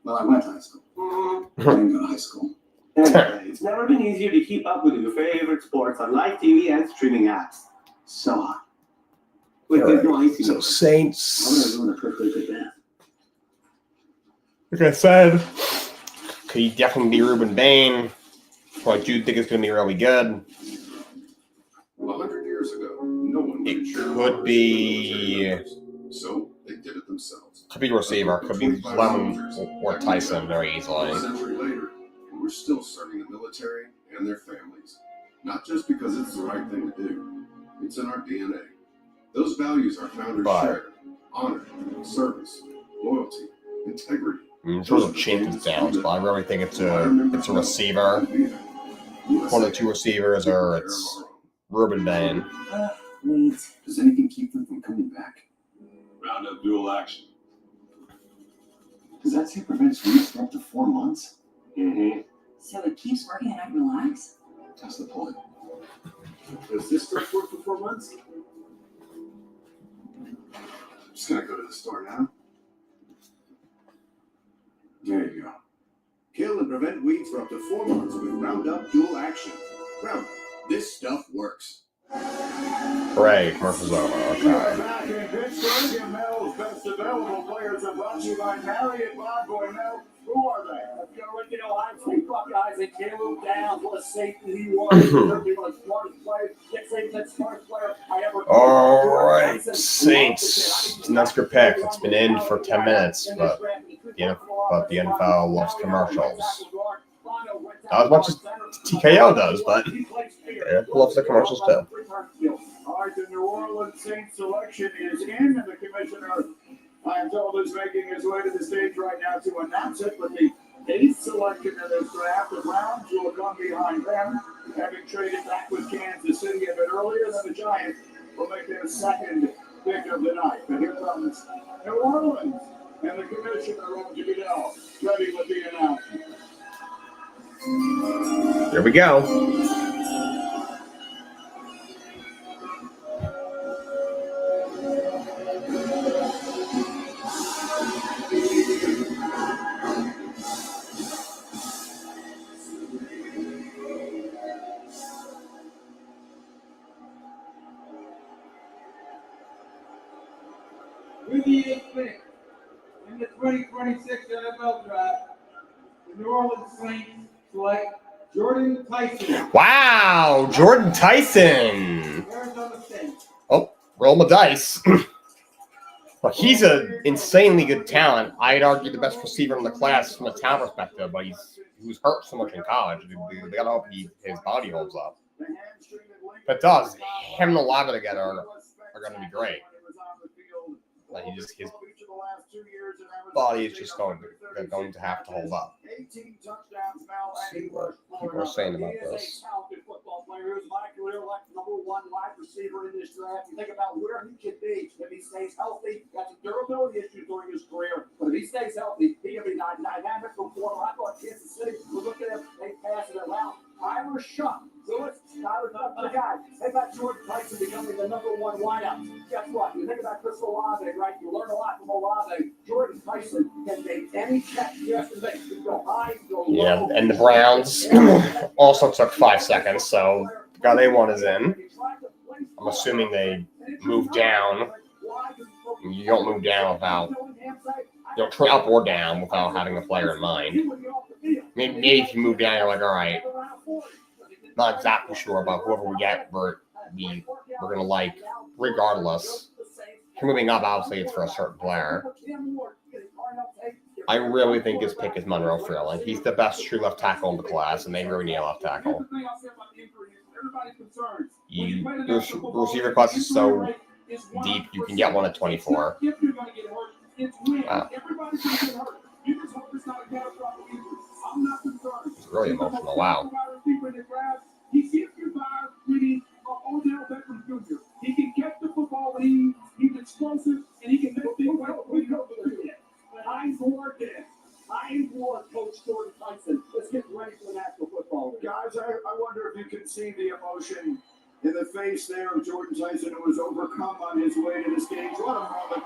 Well, I went to high school. I didn't go to high school. Anyway, it's never been easier to keep up with your favorite sports on live TV and streaming apps. So hot. Wait, there's no ice. So I'm Saints, gonna ruin a quick look at that. like I said, could definitely be Ruben Bain. Who I do think is going to be really good. 100 years ago, no one It would ensure could be so they did it themselves. could be receiver, could be Lemon or Tyson very easily. A century later, and we're still serving the military and their families. Not just because it's the right thing to do. It's in our DNA. Those values our founders But- shared. Honor, service, loyalty, integrity. In terms of changes downs, but I really think it's a receiver. One of the two receivers, or it's Ruben Bain. Wait. Does anything keep them from coming back? Roundup dual action. Does that say prevents weeks for up to 4 months? Mm-hmm. So it keeps working and I relax? That's the point. Does this stuff work for 4 months? I'm just gonna go to the store now. There you go. Kill and prevent weeds for up to 4 months with Roundup Dual Action. Roundup, this stuff works. Hooray, commercial's over. Okay. Back in Pittsburgh, and Mel's best available players are brought to you by Marriott Bonvoy. Mel, who are they? I'm three Buckeyes and Caleb Downs. What a safety he was. Certainly one of the smartest players. Nick Saban's the smartest player I ever. All right, Saints. That's your pick. It's been in for 10 minutes, but the NFL loves commercials. Not as much as TKO does, but it loves the commercials too. All right, the New Orleans Saints selection is in, and the commissioner, I'm told, is making his way to the stage right now to announce it. But the 8th selection in this draft, the Browns will come behind them, having traded back with Kansas City a bit earlier than the Giants will make their second pick of the night. But here comes New Orleans and the commissioner, Roger Goodell, ready with the announcement. Here we go. With the 8th pick in the 2026 NFL Draft, the New Orleans Saints select Jordan Tyson, Wow, Jordan Tyson. Arizona State. Oh, roll my dice. Well, he's an insanely good talent. I'd argue the best receiver in the class from a talent perspective, but he was hurt so much in college. They gotta hope his body holds up. If it does, him and Olave together are going to be great. Like his body is just going to have to hold up. Let's see what people are saying about this. Football player who's my career like number one wide receiver in this draft. You think about where he could be if he stays healthy. Got some durability issues during his career, but if he stays healthy, he can be dynamic performer. I thought Kansas City was looking at him, they passed it around. Irish Shuck. So it's Irish Shuck the guy. Think about Jordan Tyson becoming the number one wideout. Guess what? You think about Chris Olave, right? You learn a lot from Olave. Jordan Tyson can make any check he has to make. He can go high, go low. Yeah, and the Browns also took 5 seconds, so the guy they want is in. I'm assuming they moved down You don't move down without, you don't trap or down without having a player in mind. Maybe if you move down, you're like, all right, not exactly sure about whoever we get, we're gonna like regardless. If you're moving up, obviously it's for a certain player. I really think his pick is Monroe Freeling. He's the best true left tackle in the class, and they really need a left tackle. The receiver class is so deep, you can get one at 24. Wow. It's really emotional. Wow. He can catch the football when he's explosive, and he can make things happen when he goes to the field. I implore Coach Jordan Tyson. Let's get ready for the National Football League. Guys, I wonder if you can see the emotion in the face there of Jordan Tyson, who was overcome on his way to the stage. What a moment.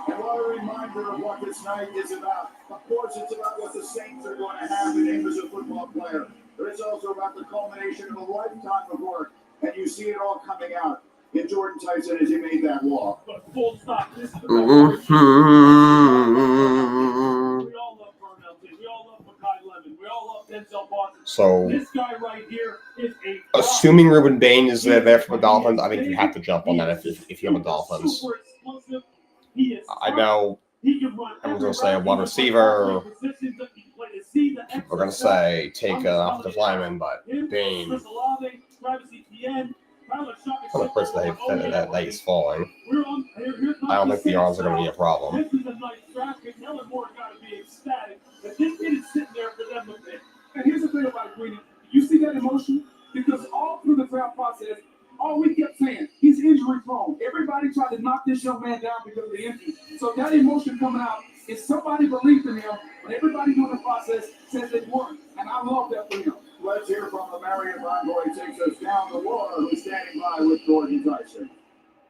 And what a reminder of what this night is about. Of course, it's about what the Saints are going to have in him as a football player. But it's also about the culmination of a lifetime of work. And you see it all coming out in Jordan Tyson as he made that walk. But full stop. This is the Mm-hmm. We all love Darnell Tate. We all love Mekhi Lemon. We all love Denzel Boston. So, This guy right here is a assuming Ruben Bain is there for the Dolphins, I think you have to jump on that if you're the Dolphins. super explosive. He is I know he can run everyone's going to say every a wide route. receiver. Positions that he played. To see the We're going to say take an offensive lineman, but Bain, Chris Olave, Travis Etienne, Tyler Shockey. kind of place that he's falling. I don't think the arms are going to be a problem. This is a nice draft pick. Kellen Moore's got to be ecstatic that this kid is sitting there for them to pick. And here's the thing about Greeny. You see that emotion? Because all through the draft process, all we kept saying, he's injury prone. Everybody tried to knock this young man down because of the injury. So that emotion coming out is somebody believed in him, but everybody during the process says it worked. And I love that for him. Let's hear from the Marion Envoy takes us down the water, who's standing by with Jordan Tyson.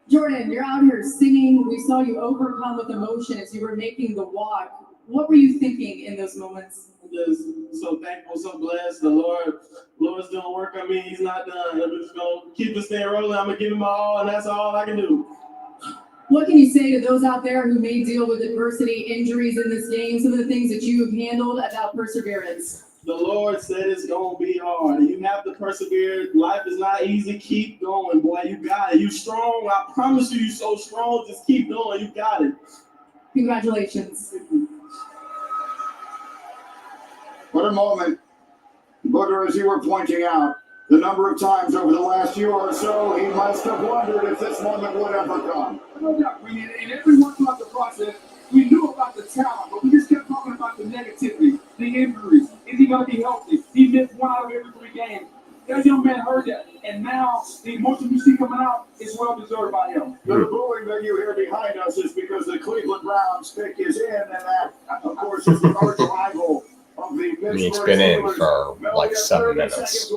Jordan, you're out here singing. We saw you overcome with emotion as you were making the walk. What were you thinking in those moments? Just so thankful, so blessed. The Lord's doing work on me. He's not done. I'm just gonna keep this thing rolling. I'm gonna give him my all, and that's all I can do. What can you say to those out there who may deal with adversity, injuries in this game, some of the things that you have handled about perseverance? The Lord said it's gonna be hard. You have to persevere. Life is not easy. Keep going, boy. You got it. You strong. I promise you, you're so strong. Just keep going. You got it. Congratulations. What a moment. Booker, as you were pointing out, the number of times over the last year or so, he must have wondered if this moment would ever come. No doubt, Greeny. And everyone throughout the process, we knew about the talent, but we just kept talking about the negativity, the injuries. Is he going to be healthy? He missed 1 out of every 3 games. That young man heard that, and now the emotion you see coming out is well deserved by him. The booing that you hear behind us is because the Cleveland Browns pick is in, and that, of course, is the arch rival of the Pittsburgh It's been in Steelers. for like 7 minutes.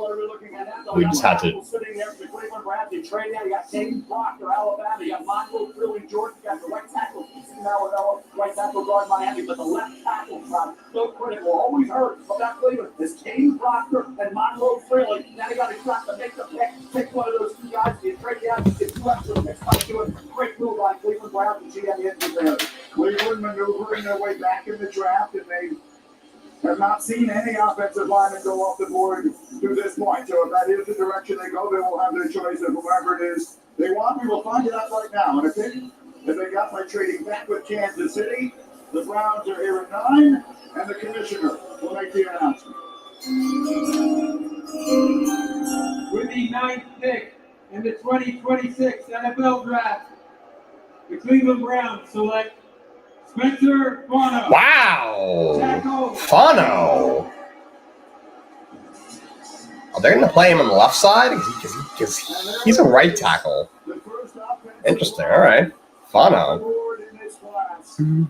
We just had to. Sitting there for the Cleveland Browns, they trade out. You got Caden Proctor, Alabama. You got Monroe Freeling, Georgia. You got the right tackle, Houston, Alabama. Right tackle guard, Miami. But the left tackle spot, so critical. Always heard about Cleveland is Caden Proctor and Monroe Freeling. Now they got a shot to make the pick. Pick one of those 2 guys. You trade out. You get 2 extra picks by doing great move by Cleveland Browns and GM into there. Cleveland maneuvering their way back in the draft, and they have not seen any offensive linemen go off the board to this point. So if that is the direction they go, they will have their choice of whoever it is they want. We will find it out right now. And a pick that they got by trading back with Kansas City. The Browns are here at 9, and the commissioner will make the announcement. With the 9th pick in the 2026 NFL Draft, the Cleveland Browns select Spencer Fano. Wow! Tackle. Fano! Are they going to play him on the left side? Because he's a right tackle. Interesting. All right. Fano. And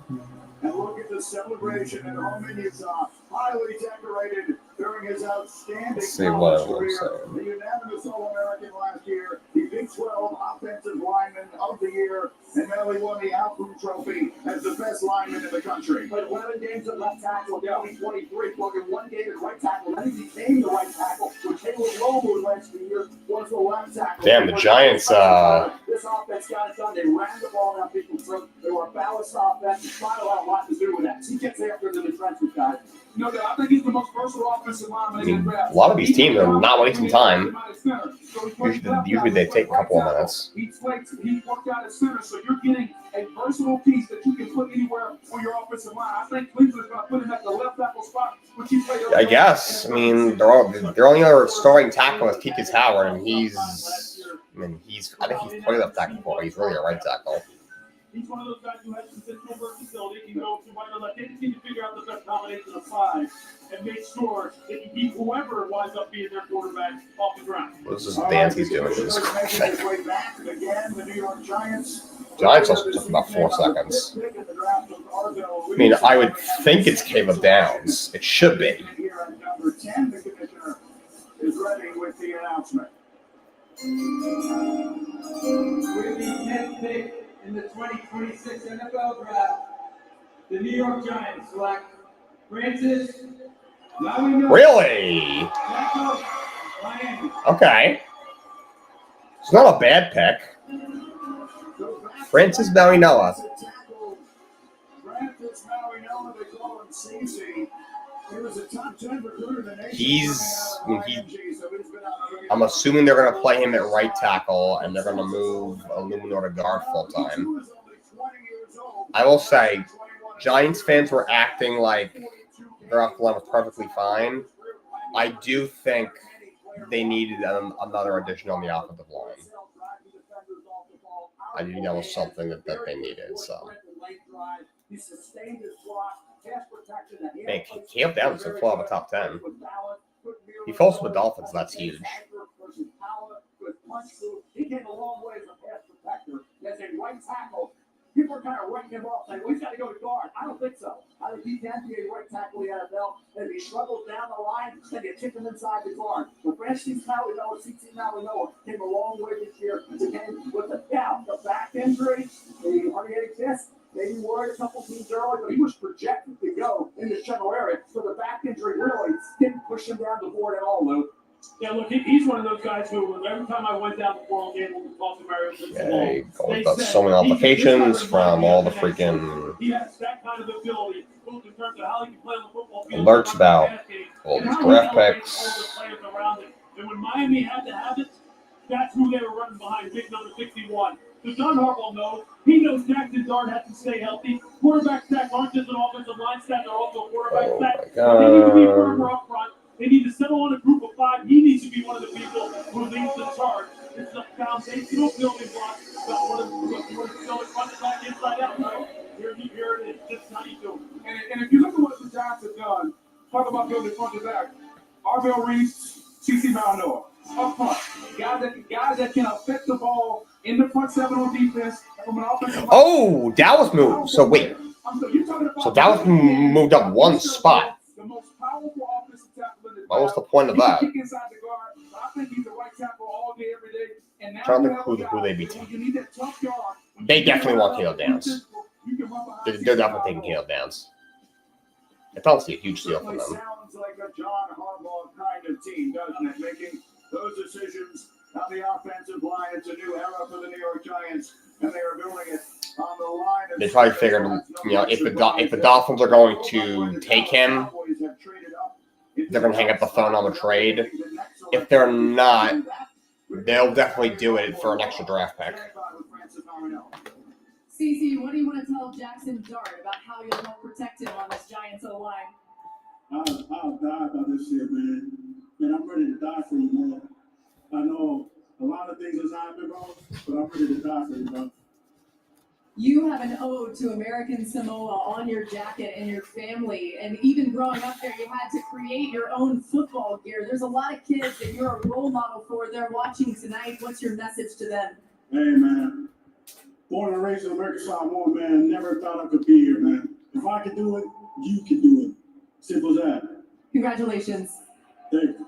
look at the celebration at home in Utah. Highly decorated during his outstanding Let's see what college it looks career. The unanimous All-American last year, the Big 12 Offensive Lineman of the Year, and now he won the Alfred Trophy as the best lineman in the country. Played 11 games at left tackle, now he's 23, playing 1 game at right tackle. Then he became the right tackle, with Taylor Lobo last year was the left tackle. Damn, the Giants, This offense got it done. They ran the ball down people's throats. They were a balanced offense. The style had a lot to do with that. He gets after the trenches, guys. No, I think he's the most versatile offensive lineman in the draft. A lot of these teams are not wasting time. Usually they take a couple of minutes. He worked out at center, so you're getting a versatile piece that you can put anywhere on your offensive line. I think Cleveland's going to put him at the left tackle spot, which he played. I guess. I mean, their only other starting tackle is Keekis Howard, and I think he's played left tackle before. He's really a right tackle. He's one of those guys who has some central versatility, can go from right to left. They just need to figure out the best combination of size and make sure they can keep whoever winds up being their quarterback off the ground. What's this dance he's doing? Making his way back again, the New York Giants. Giants also took about 4 seconds. I mean, I would think it's Caleb Downs. It should be. Here at number 10, the commissioner is ready with the announcement. With the 10th pick in the 2026 NFL Draft, the New York Giants select Francis Mauigoa. Really? Tackle, Miami. Okay. It's not a bad pick. Francis Mauigoa. Francis Mauigoa, they call him CC. He was a top 10 recruiter in the nation. I'm assuming they're going to play him at right tackle, and they're going to move Illuminor to guard full time. I will say, Giants fans were acting like their offensive line was perfectly fine. I do think they needed another addition on the offensive line. I think that was something that they needed. So, man, Caleb Downs is full of a top 10. He falls to the Dolphins. That's huge. He came a long way as a pass protector, as a right tackle. People are kind of writing him off, saying, well, he's got to go to guard. I don't think so. I think he can be a right tackle in the NFL. And if he struggles down the line, then you kick him inside the guard. But Francis Mauigoa, CC Mauigoa, came a long way this year. Again, with the back injury, the herniated disc, maybe worried a couple teams early, but he was projected to go in the shuttle area. So the back injury really didn't push him down the board at all, Luke. Yeah, look, he's one of those guys who, every time I went down the ball game when we talked to Mario, They got so many applications from all the freaking he has that kind of ability, both in terms of how he can play on the football field, alerts about all these draft picks. And when Miami had to have it, that's who they were running behind, big number 61. So John Harbaugh knows. He knows Jackson Dart has to stay healthy. Quarterback stats aren't just an offensive line stat, they're also quarterback stats. They need to be firmer up front. They need to settle on a group of 5. He needs to be one of the people who leads the charge. It's a foundational building block. You want to sell it front and back, inside out, right? Here it is. This is how you do it. And if you look at what the Giants have done, talk about building front to back. Arvell Reese, CC Mauigoa, up front. Guys that can affect the ball in the front 7 on defense from an offensive. Oh, Dallas moved. So wait. So Dallas moved up one spot. The most powerful offensive tackle in the What was the point of that? Kick inside the guard. I think he's the right tackle all day, every day. And now Trying to think who they beat. you need that tough yard. They definitely want Caleb Downs. They're definitely taking Caleb Downs. It's obviously a huge deal for them. Sounds like a John Harbaugh kind of team, doesn't it? Making those decisions on the offensive line. It's a new era for the New York Giants, and they are doing it on the line. They probably figured, if the Dolphins are going to take him, they're going to hang up the phone on the trade. If they're not, they'll definitely do it for an extra draft pick. CC, what do you want to tell Jackson Dart about how you'll help protect him on this Giants O-line? I'll die about this shit, man. Man, I'm ready to die for you, man. I know a lot of things has happened, bro, but I'm ready to die for you, bro. You have an ode to American Samoa on your jacket and your family. And even growing up there, you had to create your own football gear. There's a lot of kids that you're a role model for. They're watching tonight. What's your message to them? Hey, man. Born and raised in American Samoa, man. Never thought I could be here, man. If I could do it, you can do it. Simple as that. Congratulations. Thank you.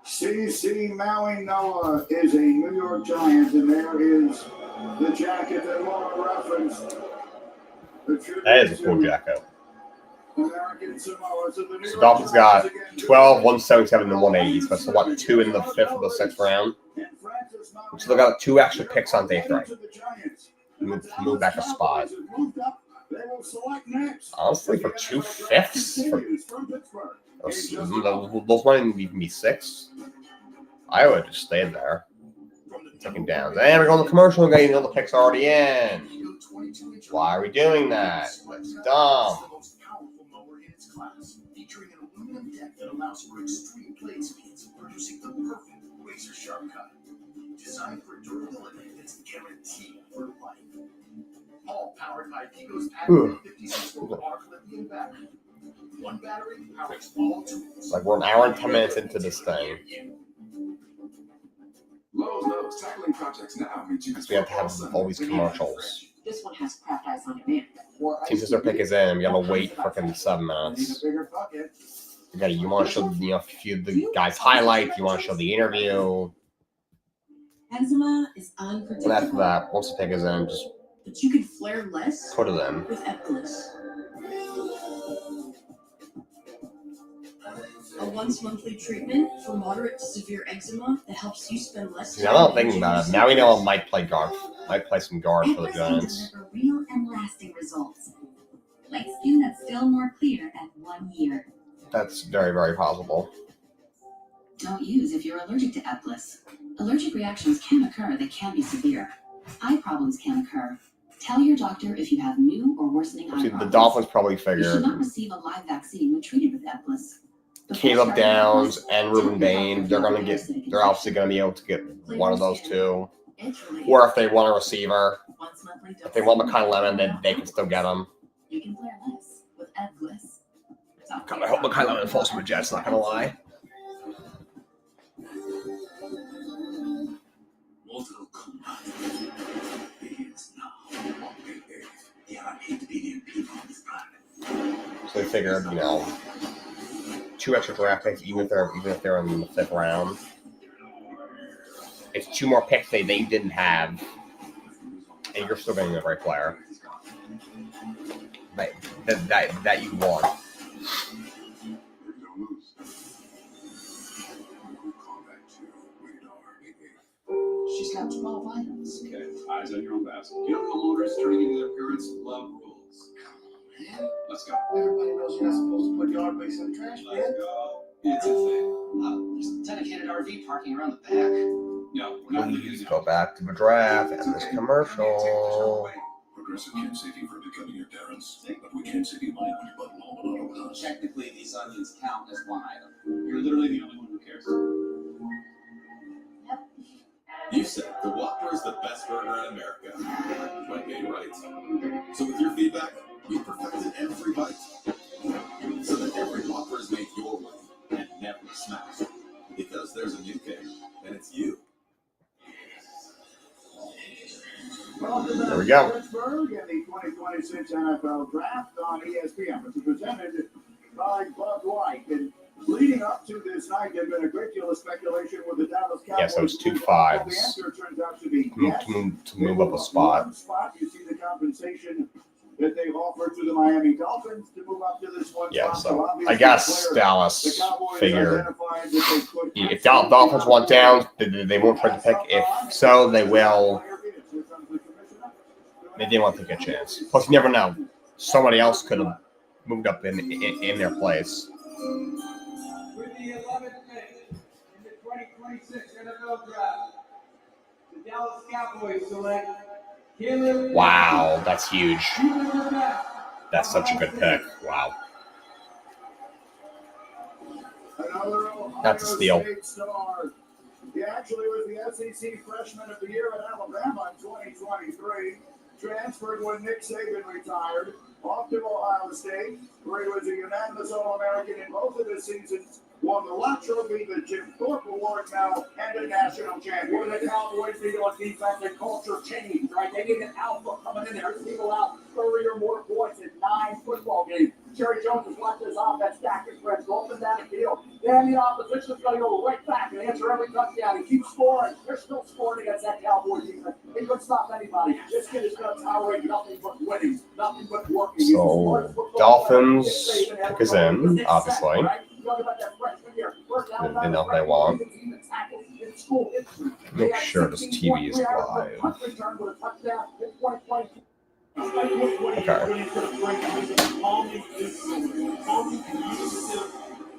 CC Mauigoa is a New York Giant, and there is the jacket that Laura referenced. That is a cool jacket. American Samoa. So So Dolphins got 12, 177, and 180. So that's what, 2 in the 5th of the 6th round. So they got 2 extra picks on day 3. Move back a spot. Honestly, for 2/5 those might even be 6. I would just stay there. Taking down. And we're going to commercial again. You know the pick's already in. Why are we doing that? That's dumb. Featuring an aluminum deck that allows for extreme blade speeds, producing the perfect razor sharp cut. Designed for durability that's guaranteed for life. All powered by Pico's patented 56-volt arc lithium battery. One battery powers all tools. Like we're an hour and 10 minutes into this thing. Lowe's knows tackling projects now means you can We have to have all these commercials. This one has craft ice on demand. Team sister pick is in. We gotta wait freaking 7 minutes. You want to show the guy's highlight. You want to show the interview. Eczema is And unpredictable. after that, once the pick is in, just But you can flare less put it in. with Epilus. A once-monthly treatment for moderate to severe eczema that helps you spend less time. See, I'm not thinking about it. Now we know I might play guard. Might play some guard for the Epilus can Giants. deliver real and lasting results. Like skin that's still more clear at 1 year. That's very, very possible. Don't use if you're allergic to Epilus. Allergic reactions can occur that can be severe. Eye problems can occur. Tell your doctor if you have new or worthing eye See, problems. the Dolphins probably You should figured not receive a live vaccine when treated with Epilus. Caleb Downs and Ruben Bain, they're obviously gonna be able to get one of those two. Or if they want a receiver, if they want McKay Lemon, then they can still get them. You can flare less with Epilus. God, I hope McKay Lemon falls from the Jets, not gonna lie. Mortal Kombat begins now on May 8th. There are 8 billion people on this planet. So they figured, 2 extra draft picks, even if they're in the 5th round. It's 2 more picks they didn't have, and you're still getting the right player that you want. She's got 12 items. Okay, eyes on your own basket. Young homeowners turning into their parents love rules. Let's go. Everybody knows you're not supposed to put yard waste in the trash Let's bin. go. It's a thing. There's dedicated RV parking around the back. No, we're not leaving Please it. go back to the draft and this commercial. Progressive can't save you from becoming your parents, but we can save you money when you bundle home and auto with us. Technically, these onions count as one item. You're literally the only one who cares. You said the Whopper is the best burger in America. Quite made right. So with your feedback, we perfected every bite. So that every Whopper is made your way and never smashed. Because there's a new king, and it's you. There we go. Pittsburgh and the 2026 NFL Draft on ESPN. It's presented by Bud Light. And leading up to this night, there's been a great deal of speculation with the Dallas Cowboys. Yes, those 2 The 5s answer turns out to be yes. to move up a spot. One spot, you see the compensation that they've offered to the Miami Dolphins to move up to this one Yeah, spot. so obviously I guess the Dallas Cowboys figured identified that they could if Dolphins want down, they won't try to pick. If so, they will. They didn't want to take a chance. Plus, you never know. Somebody else could have moved up in their place. With the 11th pick in the 2026 NFL Draft, the Dallas Cowboys select Caleb. Wow, that's huge. Downs. That's such a good pick. Wow. That's a steal. He actually was the SEC Freshman of the Year at Alabama in 2023. Transferred when Nick Saban retired. Off to Ohio State, where he was a unanimous All-American in both of his seasons. Won the Lott Trophy, the Jim Thorpe Award now, and a national champion. What the Cowboys need on defense and culture change, right? They need an alpha coming in there. People out 30 or more points in 9 football games. Jerry Jones has watched his offense stack his friends, go up and down the field. Then the opposition's going to go right back and answer every touchdown. He keeps scoring. They're still scoring against that Cowboys defense. He couldn't stop anybody. This kid is going to tolerate nothing but winning, nothing but working. So Dolphins pick is in, obviously. They know what they want. Make sure this TV is live. Okay.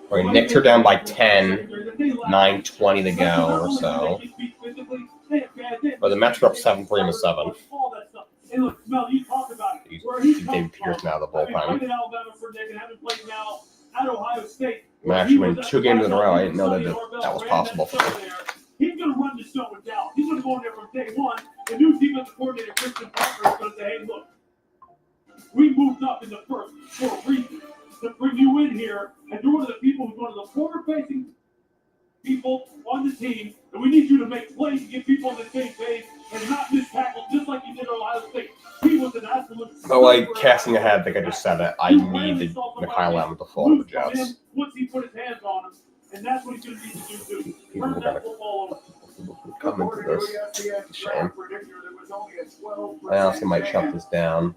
All right, Knicks are down by 10, 9:20 to go or so. But the Mets are up 7-3 in the 7th. David Pierce now the bullpen. I'm actually winning 2 games in a row. I didn't know that was possible for me. He's going to run the show with Dallas. He's going to go in there from day one. The new defensive coordinator, Christian Parker, is going to say, hey, look, we moved up in the first for a reason to bring you in here, and you're one of the people who's one of the forward-facing people on the team, and we need you to make plays to get people on the same page and not miss tackles just like you did at Ohio State. He was an absolute. Oh, like casting ahead, I think I just said it. I need the Mikhail Lamb to fall on the Jets. Once he put his hands on him, and that's what he's going to need to do too. Turn that football over. Come into this. It's a shame. I honestly might shut this down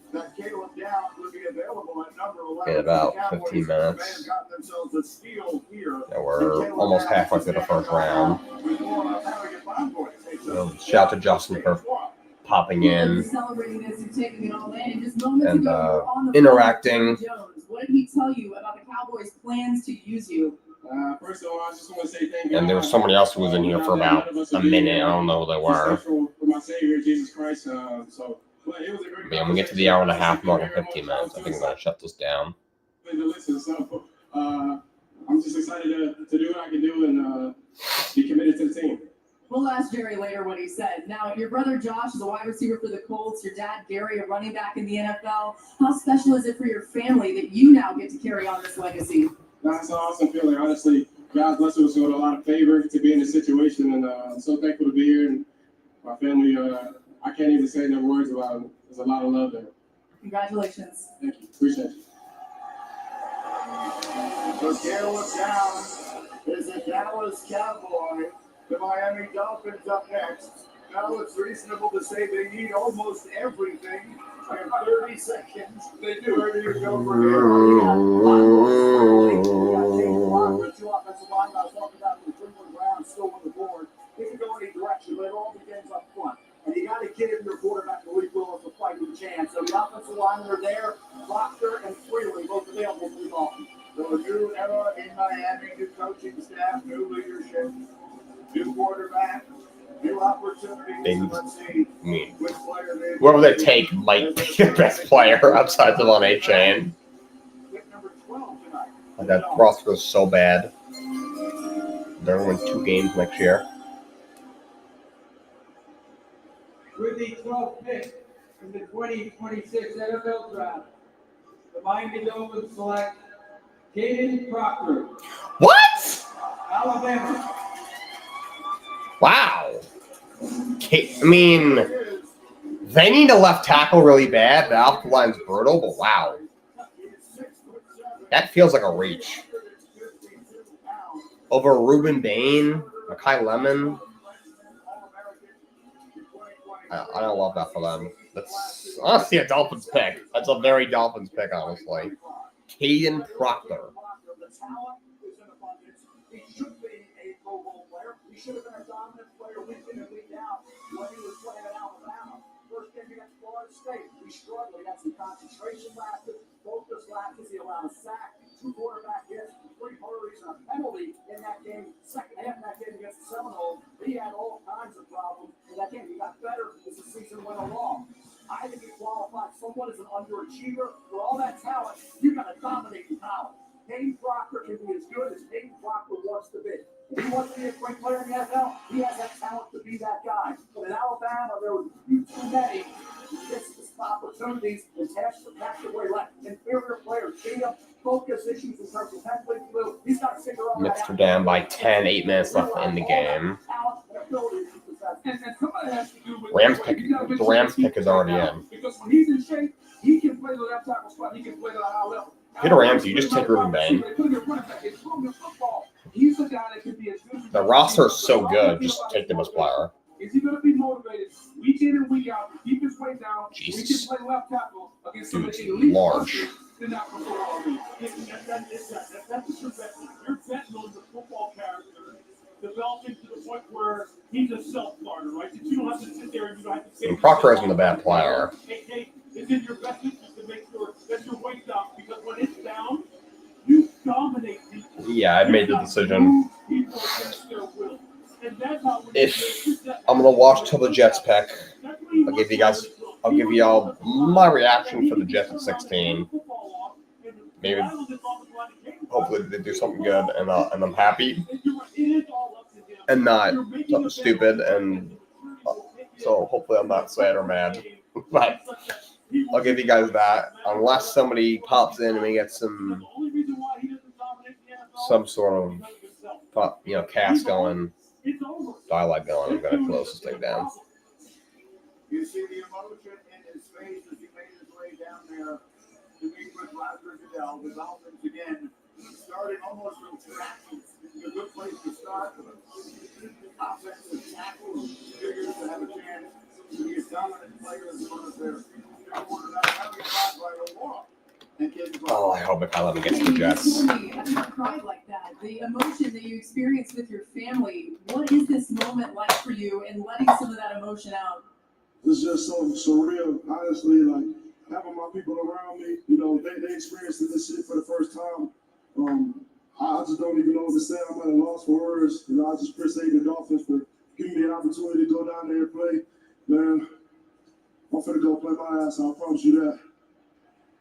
in about 15 minutes. Yeah, we're almost halfway through the first round. So shout out to Justin for popping in and interacting. What did he tell you about the Cowboys' plans to use you? First of all, I just want to say thank you. And there was somebody else who was in here for about a minute. I don't know who they were. For my Savior, Jesus Christ. But it was a great Yeah, when we get to the hour and a half mark in 15 minutes, I think I'm going to shut this down. Listen, so I'm just excited to do what I can do and be committed to the team. We'll ask Jerry later what he said. Now, your brother Josh is a wide receiver for the Colts. Your dad Gary, a running back in the NFL. How special is it for your family that you now get to carry on this legacy? That's an awesome feeling. Honestly, God's blessed us with a lot of favor to be in this situation, and I'm so thankful to be here. And my family, I can't even say enough words about it. There's a lot of love there. Congratulations. Thank you. Appreciate you. So Caleb down is a Dallas Cowboy. The Miami Dolphins up next. Now it's reasonable to say they need almost everything in 30 seconds. They do. Ready to go for him. Two offensive linemen I was talking about from Cleveland Browns still on the board. They can go any direction, but it all begins up front. And you got to give your quarterback Malik Willis a fighting chance. So the offensive linemen are there. Proctor and Freely both available for the Dolphins. So a new era in Miami, new coaching staff, new leadership, new quarterback, new opportunities. Let's see. I mean, whoever they take might be the best player outside of on A-Chain. Like that roster is so bad. They're going to win 2 games next year. With the 12th pick in the 2026 NFL Draft, the Miami Dolphins select Caden Proctor. What? Alabama. Wow. I mean, they need a left tackle really bad. The offensive line's brutal, but wow. That feels like a reach. Over Ruben Bain, Makai Lemon. I don't love that for them. That's honestly a Dolphins pick. That's a very Dolphins pick, honestly. Caden Proctor. He should be a Pro Bowl player. He should have been a dominant player week in and week out when he was playing at Alabama. First game against Florida State, he struggled. He had some concentration lapses, focus lapses. He allowed a sack, 2 quarterback hits, 3 hurries, and a penalty in that game. Second half of that game against the Seminoles, he had all kinds of problems in that game. He got better as the season went along. I think he qualified somewhat as an underachiever. For all that talent, you got to dominate in college. Caden Proctor can be as good as Caden Proctor wants to be. If he wants to be a great player in the NFL, he has that talent to be that guy. But in Alabama, there were too many missed opportunities and passed away like inferior players. Focus issues in terms of mentally flu. He's got to figure out. Mets are down by 10, 8 minutes left in the game. Rams pick, the Rams pick is already in. Because when he's in shape, he can play the left tackle spot. He can play the high level. Peter Ramsey, you just take Ruben Bain. He's a guy that can be as good. The roster is so good, just take them as player. Is he going to be motivated week in and week out to keep his weight down? Jesus. We can play left tackle against some of the Dude's elite large. rushers. They're not going to go all in. That's what you're betting. You're betting on the football character develop him to the point where he's a self-starter, right? That you don't have to sit there and you don't have to say. And Proctor isn't a bad player. Hey, it's in your best interest to make sure that your weight's up, because when it's down, you dominate people. Yeah, I made the decision. If I'm gonna watch till the Jets pick, I'll give y'all my reaction for the Jets at 16. Maybe, hopefully they do something good, and I'm happy, and not something stupid, and so hopefully I'm not sad or mad. But I'll give you guys that, unless somebody pops in and we get some sort of cast going, dialogue going. I'm gonna close this thing down. You see the emotion in his face as he made his way down there to meet with Roger Goodell. The Dolphins again starting almost from scratch. It's a good place to start with an offensive tackle. Figures to have a chance to be a dominant player as one of their Oh, I hope McCollum gets the Jets. I've never cried like that. The emotion that you experience with your family, what is this moment like for you in letting some of that emotion out? It's just so surreal, honestly. Like having my people around me, they experiencing this shit for the first time. I just don't even know what to say. I'm at a loss for words. I just appreciate the Dolphins for giving me the opportunity to go down there and play. Man, I'm finna go play my ass off. I promise you that.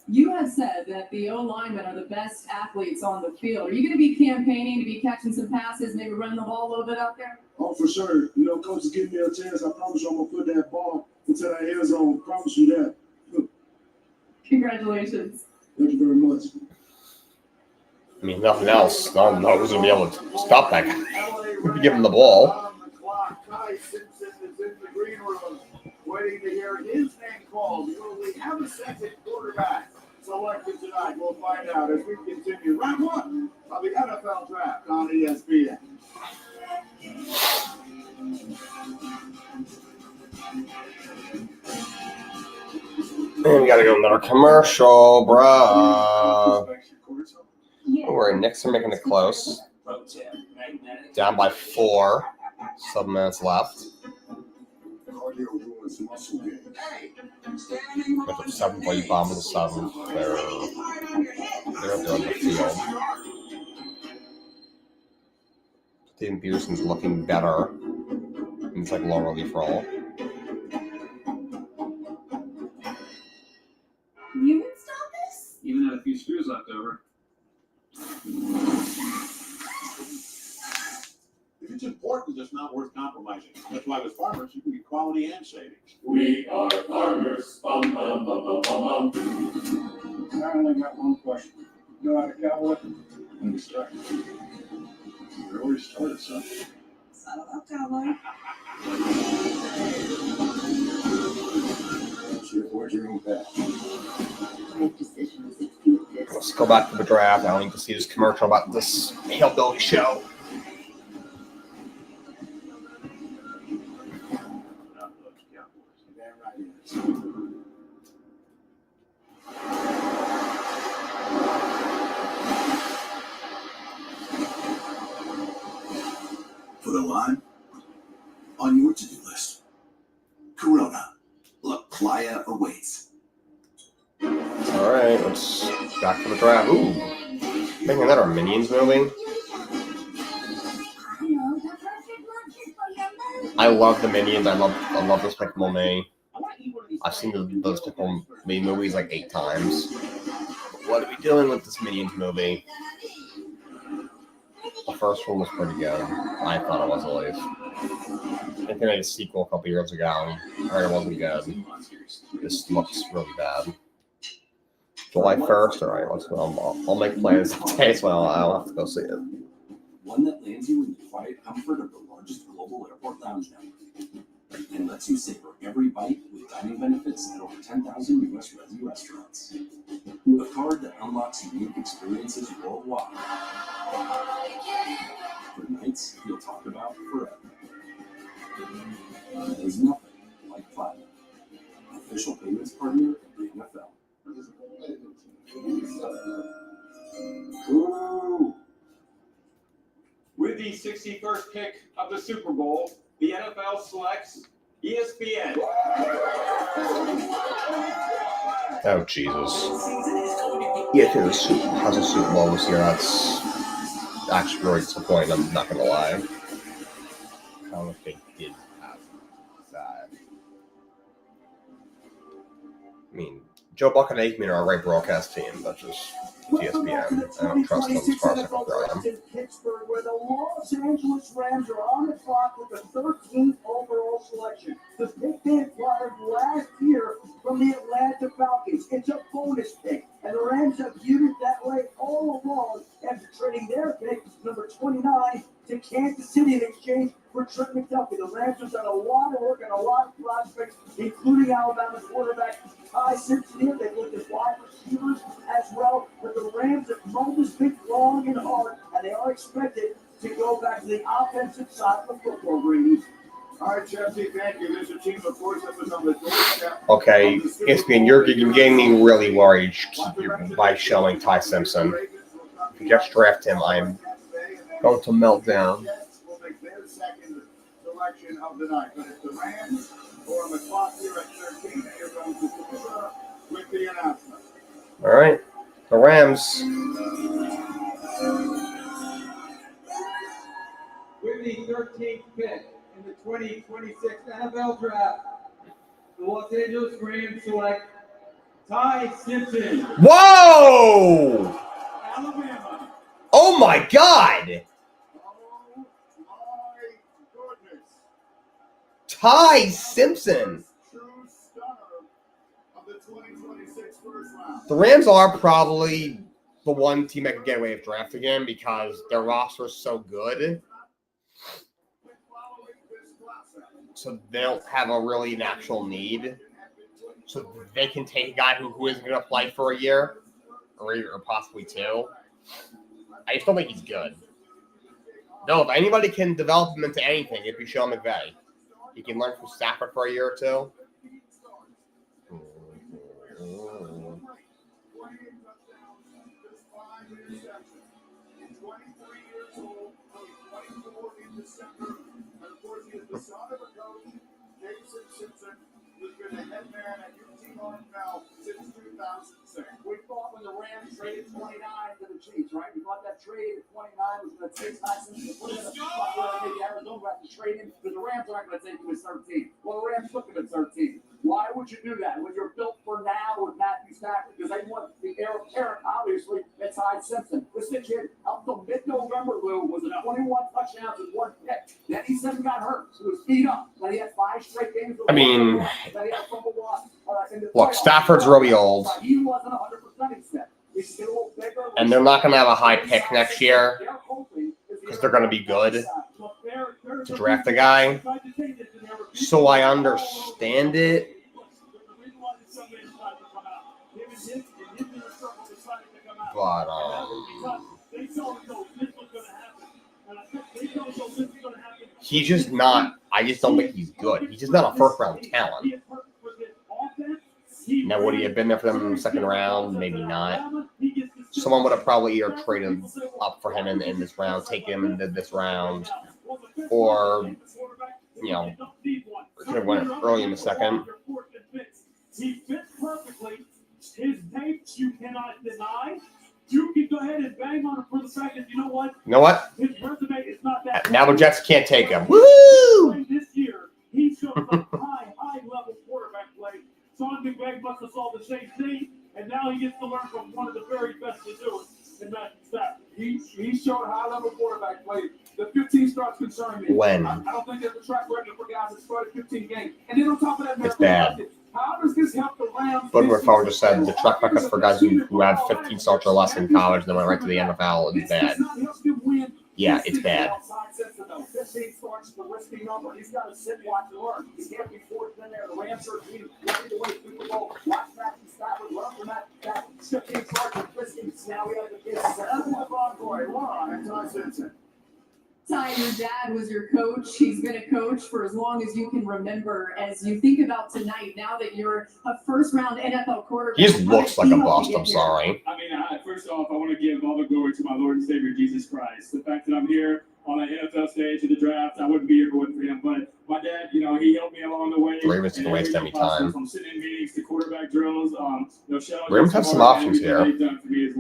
You have said that the O-linemen are the best athletes on the field. Are you going to be campaigning to be catching some passes, maybe running the ball a little bit out there? Oh, for sure. Coach is giving me a chance. I promise you I'm going to put that ball into that end zone. I promise you that. Congratulations. Thank you very much. I mean, nothing else. No one's going to be able to stop that guy. Give him the ball. Ty Simpson is in the green room, waiting to hear his name called. Will we have a second quarterback selected tonight? We'll find out as we continue round one of the NFL Draft on ESPN. And we got to go another commercial, bruh. We're Knicks are making it close. Down by 4. 7 minutes left. With a 7-point bomb in the 7th. They're on the field. Steven Peterson's looking better. It's like long relief roll. You can stop this? Even had a few screws left over. If it's important, it's not worth compromising. That's why with Farmers, you can get quality and savings. We are farmers. Bum, bum, bum, bum, bum, bum. I only got one question. You know how to cowboy? I'm distracted. You already started, son. Son of a cowboy. Where's your own path? Make decisions that feel good. Let's go back to the draft. I don't need to see this commercial about this hillbilly show. For the line on your to-do list, Corona, La Playa awaits. All right, let's back to the draft. Ooh, making another Minions movie. I love the Minions. I love Despicable Me. I've seen those Despicable Me movies like 8 times. What are we doing with this Minions movie? The first one was pretty good. I thought it was at least. I think they made a sequel a couple years ago. I heard it wasn't good. This looks really bad. July 1st? Alright, I'll make plans today, so I'll have to go see it. One that lands you in the quiet comfort of the largest global airport lounge network and lets you savor every bite with dining benefits at over 10,000 U.S. Resi restaurants. A card that unlocks unique experiences worldwide. For nights you'll talk about forever. There's nothing like Platinum, official payments partner of the NFL. Ooh. With the 61st pick of the Super Bowl, the NFL selects ESPN. Oh, Jesus. ESPN has a Super Bowl this year. That's actually really disappointing, I'm not going to lie. I don't think they did have that. I mean, Joe Buck and Aikman are a great broadcast team, but just ESPN. I don't trust them as far as I can throw them. In Pittsburgh, where the Los Angeles Rams are on the clock with the 13th overall selection. The pick they acquired last year from the Atlanta Falcons. It's a bonus pick, and the Rams have viewed it that way all along after trading their pick, number 29, to Kansas City in exchange for Trent McDuffie. The Rams have done a lot of work and a lot of prospects, including Alabama quarterback Ty Simpson here. They've looked at wide receivers as well, but the Rams have mown this pick long and hard, and they are expected to go back to the offensive side of the football, Brady. All right, Chelsea, thank you. There's a team of course that was on the doorstep. Okay, ESPN, you're getting me really worried by showing Ty Simpson. If you just draft him, I'm going to melt down. Will make their second selection of the night. But it's the Rams who are on the clock here at 13. Here comes the producer with the announcement. All right, the Rams. With the 13th pick in the 2026 NFL Draft, the Los Angeles Rams select Ty Simpson, Whoa! Alabama. Oh my God! Ty Simpson. The Rams are probably the one team that can get away with drafting him because their roster is so good. So they don't have a really an actual need. So they can take a guy who isn't going to play for a year or possibly two. I just don't think he's good. No, if anybody can develop him into anything, it'd be Sean McVay. He can learn from Stafford for a year or two. The son of a coach, Jason Simpson, who's been the head man at UT Martindale since 2006. We thought when the Rams traded 29 to the Chiefs, right? We thought that trade at 29 was going to take Ty Simpson to put him in the spot where maybe Arizona would have to trade him because the Rams aren't going to take him at 13. Well, the Rams took him at 13. Why would you do that when you're built for now with Matthew Stafford? Because they want the heir apparent, obviously, that's Ty Simpson. This kid, up till mid-November, Lou, was at 21 touchdowns and 1 pick. Then he said he got hurt. He was beat up. Then he had 5 straight games. I mean, then he had a fumble loss. Look, Stafford's really old. He wasn't 100%, he said. He's still a little bigger. And they're not going to have a high pick next year because they're going to be good to draft a guy. So I understand it. But he's just not. I just don't think he's good. He's just not a first-round talent. Now, would he have been there for them in the second round? Maybe not. Someone would have probably either traded up for him in this round, take him into this round, or could have went early in the second. He fits perfectly. His tapes you cannot deny. You can go ahead and bang on him for the fact that you know what? His resume is not that. Now the Jets can't take him. Woo! This year, he showed some high level quarterback play. Sean McVay must have saw the same thing, and now he gets to learn from one of the very best to do it in Matthew Stafford. He showed high level quarterback play. The 15 starts concern me. When? I don't think there's a track record for guys that started 15 games. And then on top of that, It's bad. how does this help the Rams? Boomer Farmer just said the track record for guys who have 15 starts or less in college and then went right to the NFL is bad. Yeah, it's bad. 15 starts the risky number. He's got to sit, watch, and learn. He can't be forced in there. The Rams are ready to win Super Bowl. Watch Matthew Stafford, learn from that 15 starts and risky. Now we have the kids. That's what I'm going. Ron, Ty Simpson. Ty, your dad was your coach. He's been a coach for as long as you can remember. As you think about tonight, now that you're a first-round NFL quarterback, He just looks like a bust. I'm sorry. I mean, first off, I want to give all the glory to my Lord and Savior Jesus Christ. The fact that I'm here on an NFL stage of the draft. I wouldn't be here if it wasn't for him. But my dad, he helped me along the way. The Ravens didn't waste any time. From sitting meetings to quarterback drills. Ravens have some options here.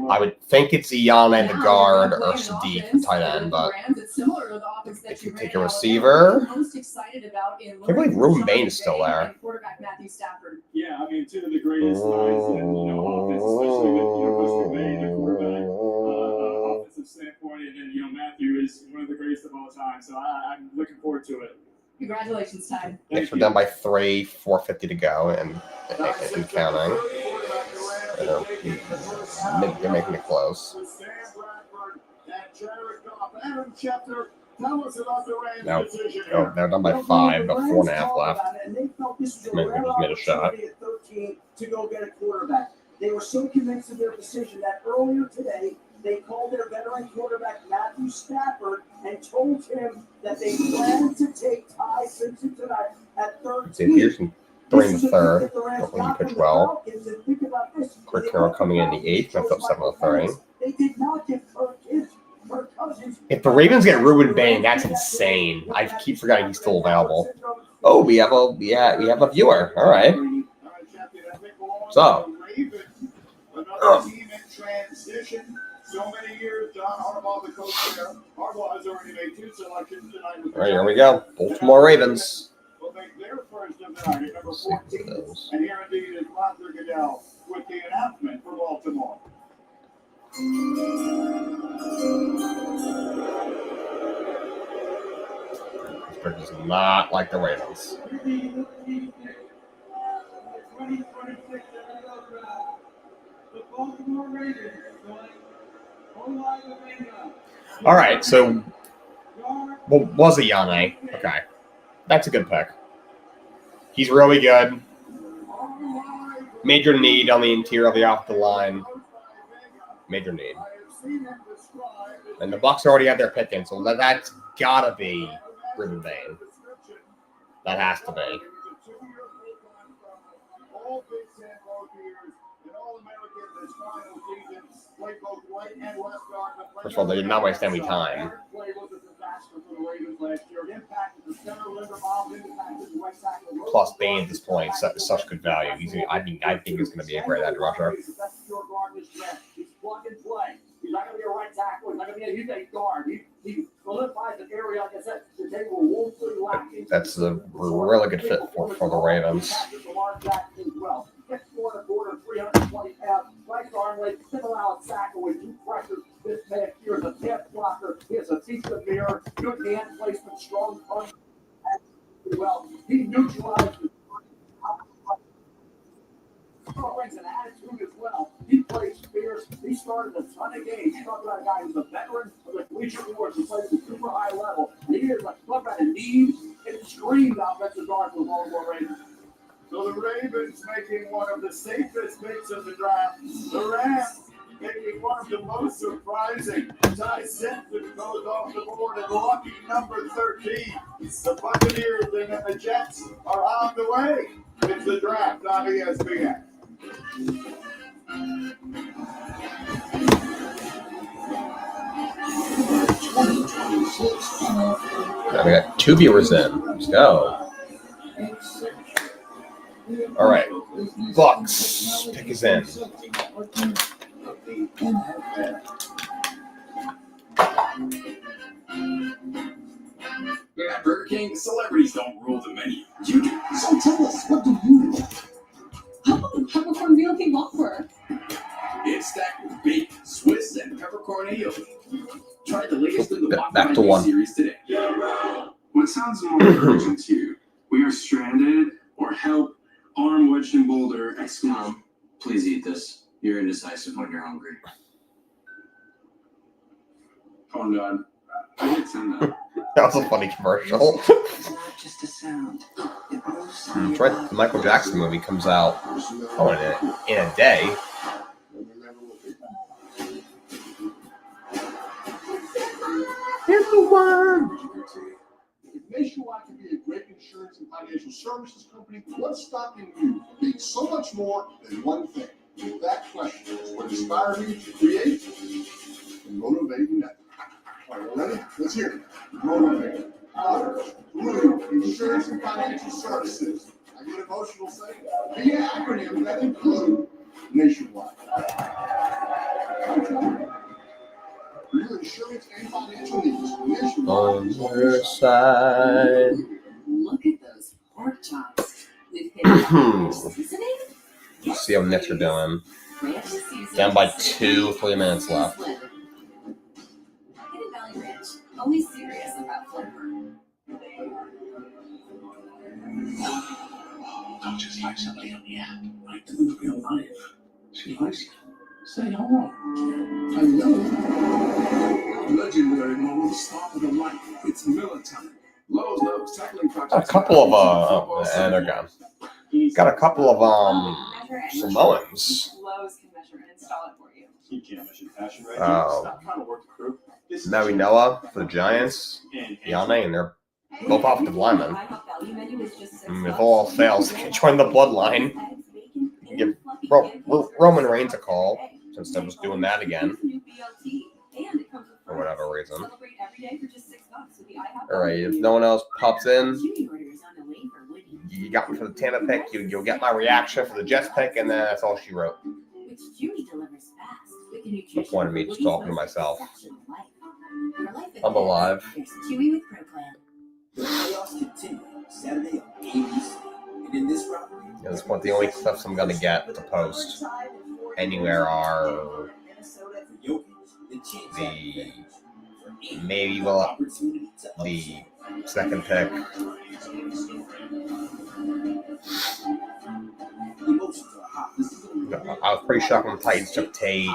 I would think it's Iana, the guard, or Sadiq, the tight end, but if you take a receiver, I can't believe Ruben Bain is still there. Yeah, I mean, two of the greatest minds in offense, especially with Buster Bain, the quarterback, offensive standpoint, and then Matthew is one of the greatest of all time. So I'm looking forward to it. Congratulations, Ty. Thanks for done by 3, 4:50 to go, and counting. They're making it close. No, they're done by 5, but 4.5 left. They felt this was a Maybe just made a shot. at 13 to go get a quarterback. They were so convinced of their decision that earlier today they called their veteran quarterback Matthew Stafford and told him that they planned to take Ty Simpson tonight at 13. Here's 3 in the third. Hopefully he pitched well. Chris Carroll coming in the 8th. That's up 7-3. They did not give Kirk Cousins. If the Ravens get Ruben Bain, that's insane. I keep forgetting he's still available. Oh, we have a viewer. All right. So. So many years, John Harbaugh, the coach there. Harbaugh has already made 2 selections tonight. All right, here we go. Baltimore Ravens. Will make their first of the night at number 14. And here indeed is Roger Goodell with the announcement for Baltimore. Pittsburgh does not like the Ravens. All right, so was it Yane? Okay, that's a good pick. He's really good. Major need on the interior of the offensive line. Major need. And the Bucs already have their pick in, so that's gotta be Ruben Bain. That has to be. First of all, they did not waste any time. Plus, Bain at this point is such good value. I think he's going to be a great edge rusher. He's plug and play. He's not going to be a right tackle. He's not going to be a guard. He solidifies an area, like I said, the table woefully lacking. That's a really good fit for the Ravens. Gets 4 1/4, 320 pounds. Right arm leg, single out tackle with 2 pressures. This man here is a death blocker. He has a piece of mirror. Good hand placement, strong punch. Well, he neutralized the brings an attitude as well. He plays fierce. He started a ton of games. Talk about a guy who's a veteran of the collegiate wars. He plays at super high level. And he is like talk about a need and screamed offensive guard for the Baltimore Ravens. So the Ravens making one of the safest picks of the draft. The Rams making one of the most surprising. Ty Simpson goes off the board at lucky number 13. The Buccaneers and the Jets are on the way. It's the draft on ESPN. Now we got 2 viewers in. Let's go. All right, Bucs pick is in. At Burger King, celebrities don't rule the menu. You do. So tell us, what do you do? Peppercorn BLT Whopper. It's stacked with bacon, Swiss, and peppercorn aioli. Try the latest in the Back to 1 series today. What sounds more urgent to you? We are stranded, or help, arm wedged in Boulder, exclam. Please eat this. You're indecisive when you're hungry. Oh God, I did send that. That was a funny commercial. It's not just a sound. It moves. That's right. The Michael Jackson movie comes out in a day. Here's the one. If Nationwide can be a great insurance and financial services company, what's stopping you from being so much more than one thing? With that question is what inspired me to create and motivate you. All right, ready? Let's hear it. Motivate, honor, Blue Insurance and Financial Services. I get emotional saying the acronym that include Nationwide. Your insurance and financial needs. Nationwide. On your side. Look at those pork chops with hidden seasoning. See how Knicks are doing. Ranch seasoning. Down by 3 minutes left. Hidden Valley Ranch, only serious about flavor. Don't just like somebody on the app. Like them in real life. She likes you. Say hello. Hello. Legendary moment, start of the life. It's Miller time. Lowe's loves tackling projects. Got a couple of and they're gone. Got a couple of Samoans. Lowe's can measure and install it for you. You can't measure passion right Oh. Stop trying to work the crew. This is Now we know of for the Giants, Yane, and they're both offensive linemen. And if all else fails, they can join the bloodline. And give Roman Reigns a call, since they're just doing that again. For whatever reason. Alright, if no one else pops in, you got me for the Tampa pick, you'll get my reaction for the Jets pick, and then that's all she wrote. The point of me just talking to myself. I'm alive. The playoffs continue Saturday on ABC. And in this rivalry, At this point, the only clips I'm gonna get to post anywhere are the maybe the second pick. I was pretty shocked when the Titans took Tate.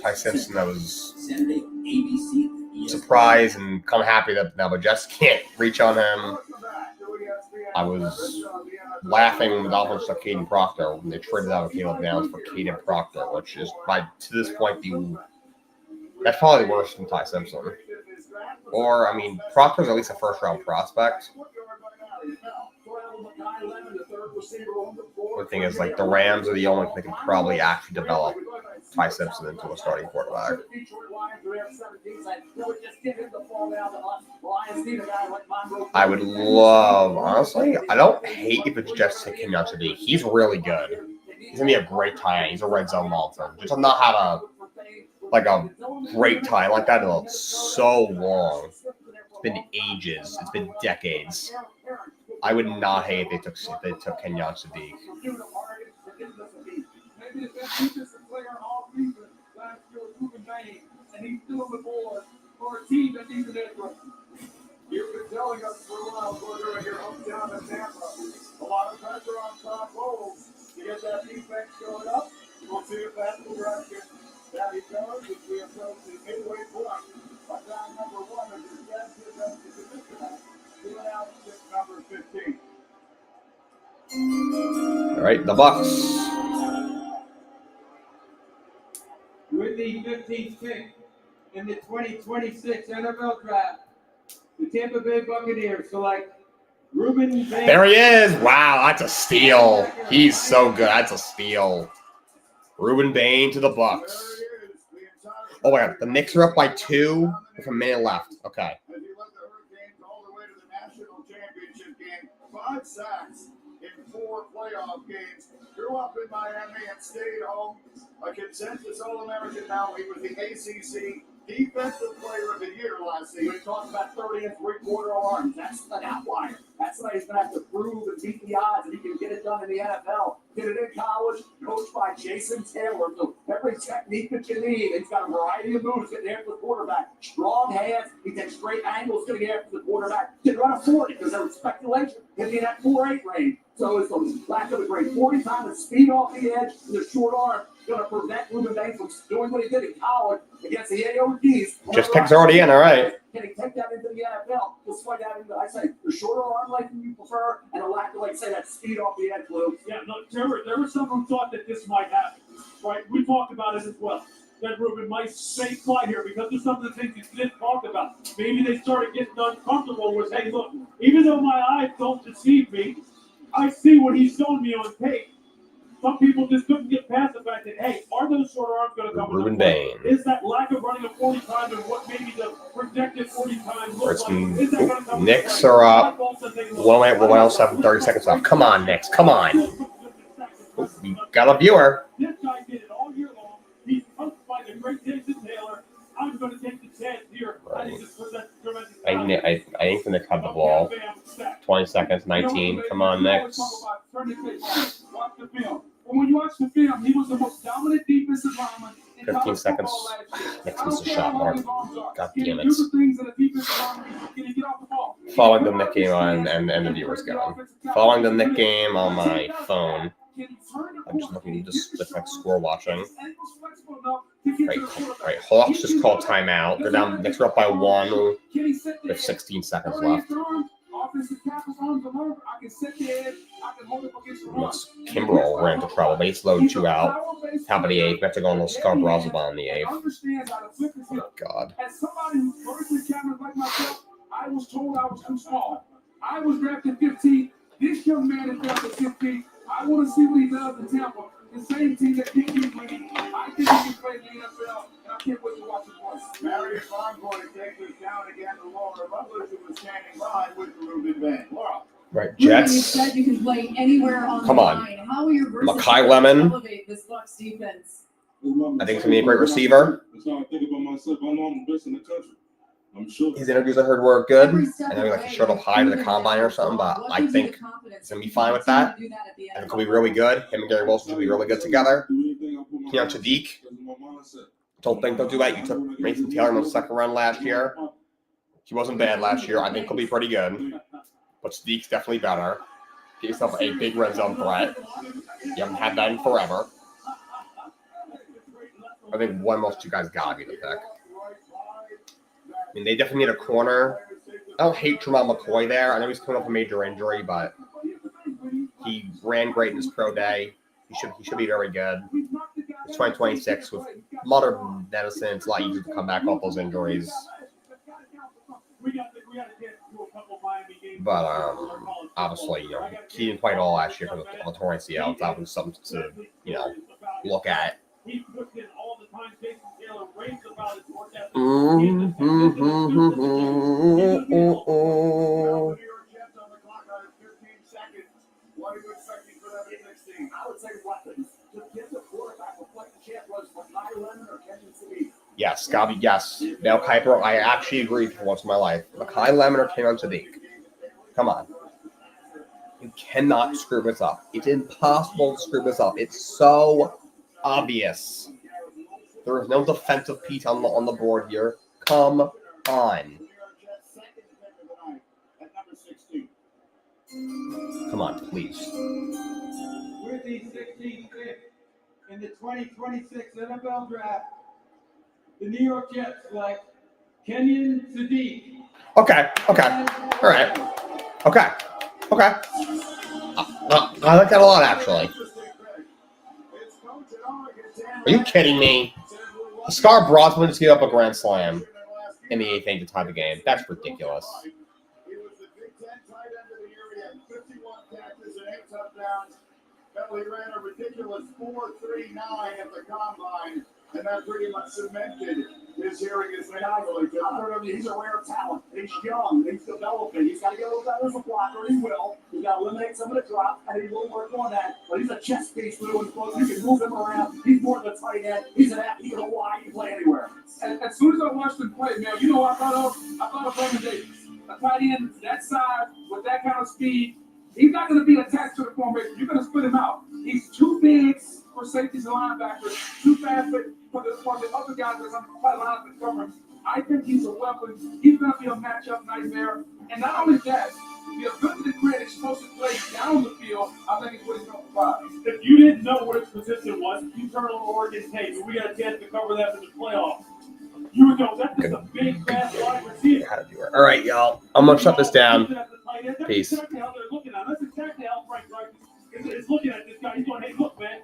Ty Simpson, I was surprised and kind of happy that now the Jets can't reach on him. I was laughing when the Dolphins took Caden Proctor when they traded out of Caleb Downs for Caden Proctor, which is to this point that's probably worse than Ty Simpson. Or I mean, Proctor's at least a first round prospect. The thing is, like, the Rams are the only one that can probably actually develop Ty Simpson into a starting quarterback. I would love, honestly, I don't hate if it's just Kenyon Sadiq. He's really good. He's going to be a great tie end. He's a red zone monster. Just not had a great tie like that in so long. It's been ages. It's been decades. I would not hate if they took Kenyon Sadiq. Maybe the best defensive player all season last year was Ruben Bain, and he's still on the board for a team that needs an edge rusher. You've been telling us for a while, Porter, in your hometown in Tampa. A lot of pressure on Todd Bowles to get that defense going up. We'll see if that's the direction that he goes as we approach the midway point. But down number 1 is his best defensive giving out number 15. All right, the Bucs. With the 15th pick in the 2026 NFL Draft, the Tampa Bay Buccaneers select Ruben Bain. There he is. Wow, that's a steal. He's so good. That's a steal. Ruben Bain to the Bucs. Oh my God, the Knicks are up by 2 with a minute left. Okay. As he led the Hurricanes all the way to the national championship game, 5 sacks in 4 playoff games. Grew up in Miami and stayed home. A consensus All-American now. He was the ACC Defensive Player of the Year last season. We talked about 30 and 3/4 arms. That's an outlier. That's what he's going to have to prove and beat the odds, and he can get it done in the NFL. Did it in college, coached by Jason Taylor. So every technique that you need. He's got a variety of moves getting after the quarterback. Strong hands. He takes great angles getting after the quarterback. Can run a 40 because there was speculation. He'll be in that 4.8 range. So it's the lack of a great 40 time and speed off the edge and the short arm going to prevent Ruben Bain from doing what he did in college against the AODs. Just picks already in, all right. Can he take that into the NFL? We'll swing that into, I say, the shorter arm length you prefer and a lack of, like, say, that speed off the edge, Lou. Yeah, no, there were some who thought that this might happen, right? We talked about it as well, that Ruben might stay fly here because of some of the things he didn't talk about. Maybe they started getting uncomfortable with, hey, look, even though my eyes don't deceive me, I see what he's showing me on tape. some people just couldn't get past the fact that, hey, are those short arms going to come? Ruben Bain. Is that lack of running a 40 times and what maybe the projected 40 times looks like? Is that going to come? Knicks are up. 107, 30 seconds left. Come on, Knicks. Come on. Oh, we got a viewer. This guy did it all year long. He's coached by the great Jason Taylor. I'm going to take the chance here. I think this was that tremendous. I think the Knicks have the ball. 20 seconds, 19. Come on, Knicks. Watch the film. And when you watch the film, he was the most dominant defensive lineman. 15 seconds. Knicks missed a shot mark. God damn it. Following the Knick game on and the viewers going. Following the Knick game on my phone. I'm just looking, just like score watching. Right. Hawks just called timeout. They're down. Knicks are up by 1 with 16 seconds left. Kimbrel ran into trouble. Base load 2 out. Top of the 8th. We have to go on those Scarborough on the 8th. Oh, God. As somebody who's vertically challenged like myself, I was told I was too small. I was drafted 15. This young man is drafted 15. I want to see what he does in Tampa. The same team that did me winning. I think he can play in the NFL, and I can't wait to watch him play. Marius Longoria takes us down again to Laura Rutledge, who was standing by with Ruben Bain. Laura. Right, You Jets. said you can play anywhere on Come the on. line. How will your Makai Lemon. elevate this Bucs defense? I think he's going to be a great receiver. That's how I think about myself. I know I'm the best in the country. I'm sure. His interviews I heard were good. I know he like showed up high to the combine or something, but I think he's going to be fine with that. And it could be really good. Him and Gary Wilson will be really good together. Keon Sadiq. Don't think they'll do that. You took Mason Taylor in the second round last year. He wasn't bad last year. I think he'll be pretty good. But Sadiq's definitely better. Get yourself a big red zone threat. You haven't had that in forever. I think one of those two guys got to be the pick. I mean, they definitely need a corner. I don't hate Jamal McCoy there. I know he's coming off a major injury, but he ran great in his pro day. He should be very good. It's 2026 with modern medicine. It's a lot easier to come back off those injuries. But obviously, he didn't play at all last year for the torn ACL. That was something to look at. Yes, Gabi, yes. Mel Kiper, I actually agree for once in my life. Makai Lemon or Keon Sadiq. Come on. You cannot screw this up. It's impossible to screw this up. It's so obvious. There is no defensive piece on the board here. Come on. Come on, please. With the 16th pick in the 2026 NFL Draft, the New York Jets select Kenyon Sadiq. Okay. All right. Okay. I like that a lot, actually. Are you kidding me? Scar Brosman just gave up a grand slam in the 8th inning to tie the game. That's ridiculous. He was the Big Ten tight end of the year. He had 51 catches and 8 touchdowns. He ran a ridiculous 4.39 at the combine, and that pretty much cemented his hearing is naturally good. He's a rare talent. He's young. He's developing. He's got to get a little better as a blocker. He will. He's got to eliminate some of the drops, and he will work on that. But he's a chess piece for doing close. You can move him around. He's more than a tight end. He's an athlete. He's a wide. He can play anywhere. And as soon as I watched him play, man, you know what I thought of? I thought of Raymond Davis. A tight end that size with that kind of speed. He's not going to be attached to the formation. You're going to split him out. He's too big for safeties and linebackers, too fast for the other guys that's on the play line to cover him. I think he's a weapon. He's going to be a matchup nightmare. And not only that, the ability to create explosive plays down the field, I think is what he's going to provide. If you didn't know where his position was, you turn on Oregon tape, and we got a chance to cover that in the playoffs. You would go, that's just a big, fast wide receiver. All right, y'all. I'm going to shut this down. Peace. That's exactly how they're looking at him. That's exactly how Frank Reich is looking at this guy. He's going, hey, look, man,